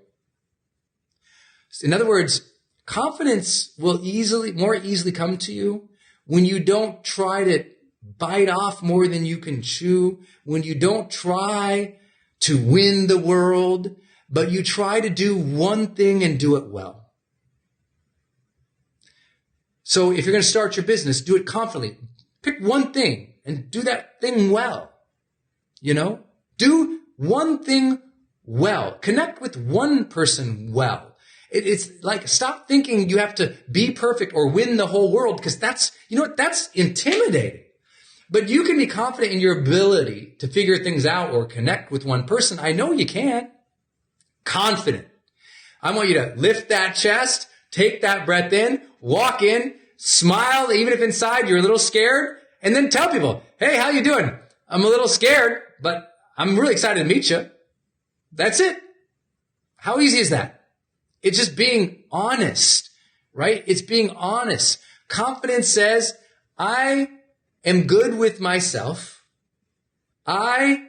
In other words, confidence will more easily come to you when you don't try to bite off more than you can chew, when you don't try to win the world, but you try to do one thing and do it well. So if you're going to start your business, do it confidently. Pick one thing and do that thing well. Do one thing well. Connect with one person well. It's like, stop thinking you have to be perfect or win the whole world, because that's intimidating. But you can be confident in your ability to figure things out or connect with one person. I know you can. Confident. I want you to lift that chest, take that breath in, walk in, smile, even if inside you're a little scared, and then tell people, hey, how you doing? I'm a little scared, but I'm really excited to meet you. That's it. How easy is that? It's just being honest, right? It's being honest. Confidence says, I am good with myself. I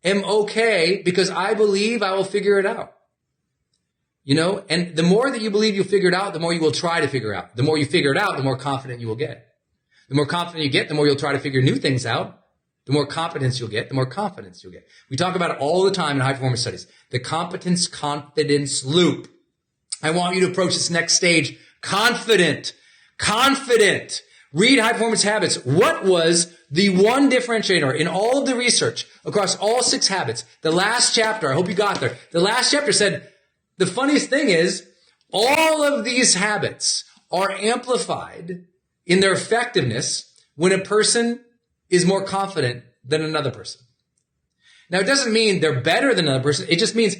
am okay because I believe I will figure it out. And the more that you believe you'll figure it out, the more you will try to figure it out. The more you figure it out, the more confident you will get. The more confident you get, the more you'll try to figure new things out. The more competence you'll get, the more confidence you'll get. We talk about it all the time in high performance studies. The competence-confidence loop. I want you to approach this next stage confident. Read High Performance Habits. What was the one differentiator in all of the research across all 6 habits? The last chapter, I hope you got there. The last chapter said, the funniest thing is, all of these habits are amplified in their effectiveness when a person is more confident than another person. Now, it doesn't mean they're better than another person. It just means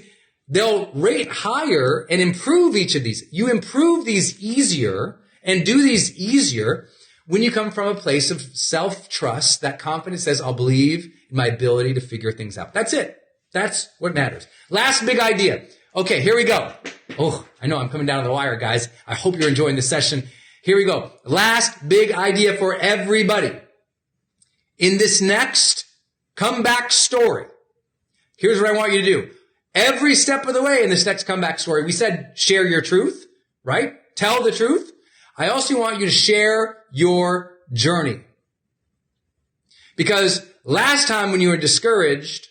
they'll rate higher and improve each of these. You improve these easier and do these easier when you come from a place of self-trust. That confidence says, I'll believe in my ability to figure things out. That's it. That's what matters. Last big idea. Okay, here we go. Oh, I know I'm coming down to the wire, guys. I hope you're enjoying this session. Here we go. Last big idea for everybody. In this next comeback story, here's what I want you to do. Every step of the way in this next comeback story, we said share your truth, right? Tell the truth. I also want you to share your journey. Because last time when you were discouraged,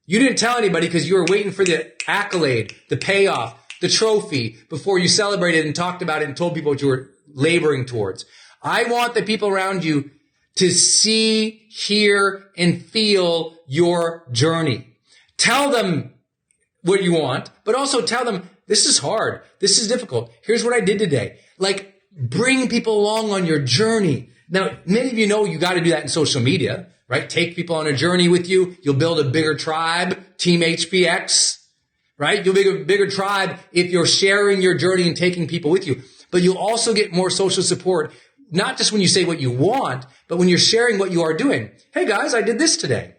you didn't tell anybody because you were waiting for the accolade, the payoff, the trophy before you celebrated and talked about it and told people what you were laboring towards. I want the people around you to see, hear, and feel your journey. Tell them what you want, but also tell them, this is hard. This is difficult. Here's what I did today. Like, bring people along on your journey. Now, many of you know you got to do that in social media, right? Take people on a journey with you. You'll build a bigger tribe, Team HBX, right? You'll build a bigger tribe if you're sharing your journey and taking people with you. But you'll also get more social support, not just when you say what you want, but when you're sharing what you are doing. Hey guys, I did this today.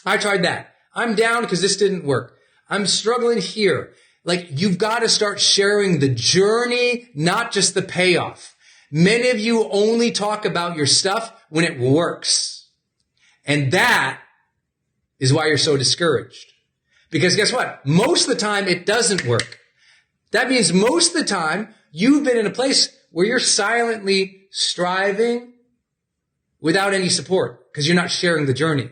I tried that. I'm down because this didn't work. I'm struggling here. Like, you've got to start sharing the journey, not just the payoff. Many of you only talk about your stuff when it works. And that is why you're so discouraged. Because guess what? Most of the time it doesn't work. That means most of the time you've been in a place where you're silently striving without any support because you're not sharing the journey.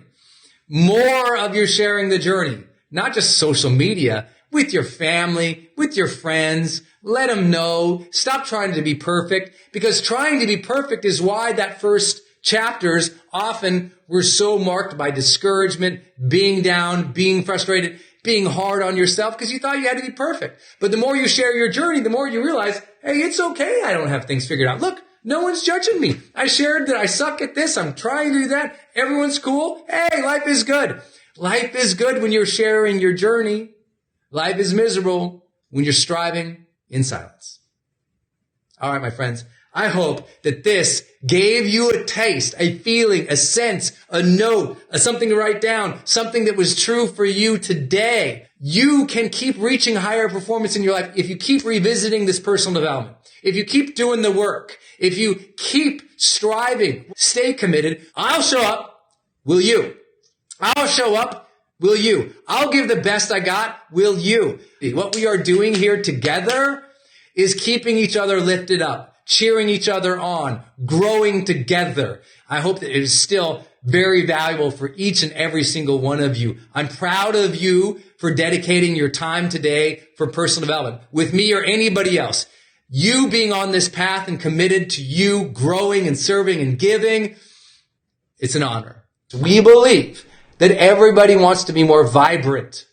More of you sharing the journey, not just social media, with your family, with your friends. Let them know. Stop trying to be perfect, because trying to be perfect is why that first chapters often were so marked by discouragement, being down, being frustrated, being hard on yourself because you thought you had to be perfect. But the more you share your journey, the more you realize, hey, it's okay. I don't have things figured out. Look, no one's judging me. I shared that I suck at this. I'm trying to do that. Everyone's cool. Hey, life is good. Life is good when you're sharing your journey. Life is miserable when you're striving in silence. All right, my friends, I hope that this gave you a taste, a feeling, a sense, a note, something to write down, something that was true for you today. You can keep reaching higher performance in your life if you keep revisiting this personal development. If you keep doing the work, if you keep striving, stay committed. I'll show up. Will you? I'll show up. Will you? I'll give the best I got. Will you? What we are doing here together is keeping each other lifted up, cheering each other on, growing together. I hope that it is still very valuable for each and every single one of you. I'm proud of you for dedicating your time today for personal development with me or anybody else. You being on this path and committed to you growing and serving and giving, it's an honor. We believe that everybody wants to be more vibrant.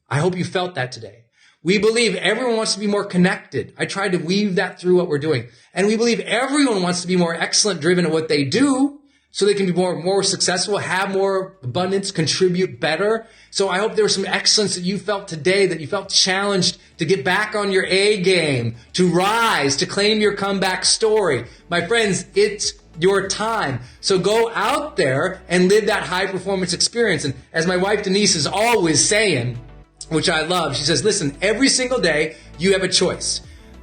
I hope you felt that today. We believe everyone wants to be more connected. I tried to weave that through what we're doing. And we believe everyone wants to be more excellent, driven at what they do so they can be more successful, have more abundance, contribute better. So I hope there was some excellence that you felt today, that you felt challenged to get back on your A game, to rise, to claim your comeback story. My friends, it's your time. So go out there and live that high performance experience. And as my wife Denise is always saying, which I love, she says, listen, every single day you have a choice.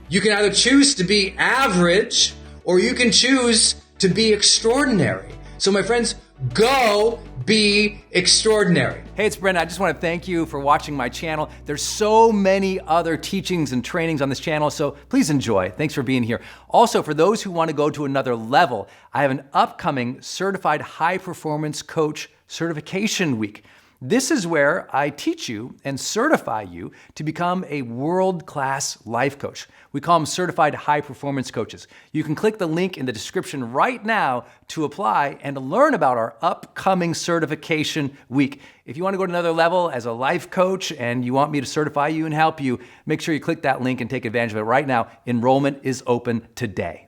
You can either choose to be average or you can choose to be extraordinary. So my friends, go be extraordinary. Hey, it's Brendon. I just want to thank you for watching my channel. There's so many other teachings and trainings on this channel, so please enjoy. Thanks for being here. Also, for those who want to go to another level, I have an upcoming Certified High Performance Coach Certification Week. This is where I teach you and certify you to become a world-class life coach. We call them Certified High Performance Coaches. You can click the link in the description right now to apply and to learn about our upcoming certification week. If you want to go to another level as a life coach and you want me to certify you and help you, make sure you click that link and take advantage of it right now. Enrollment is open today.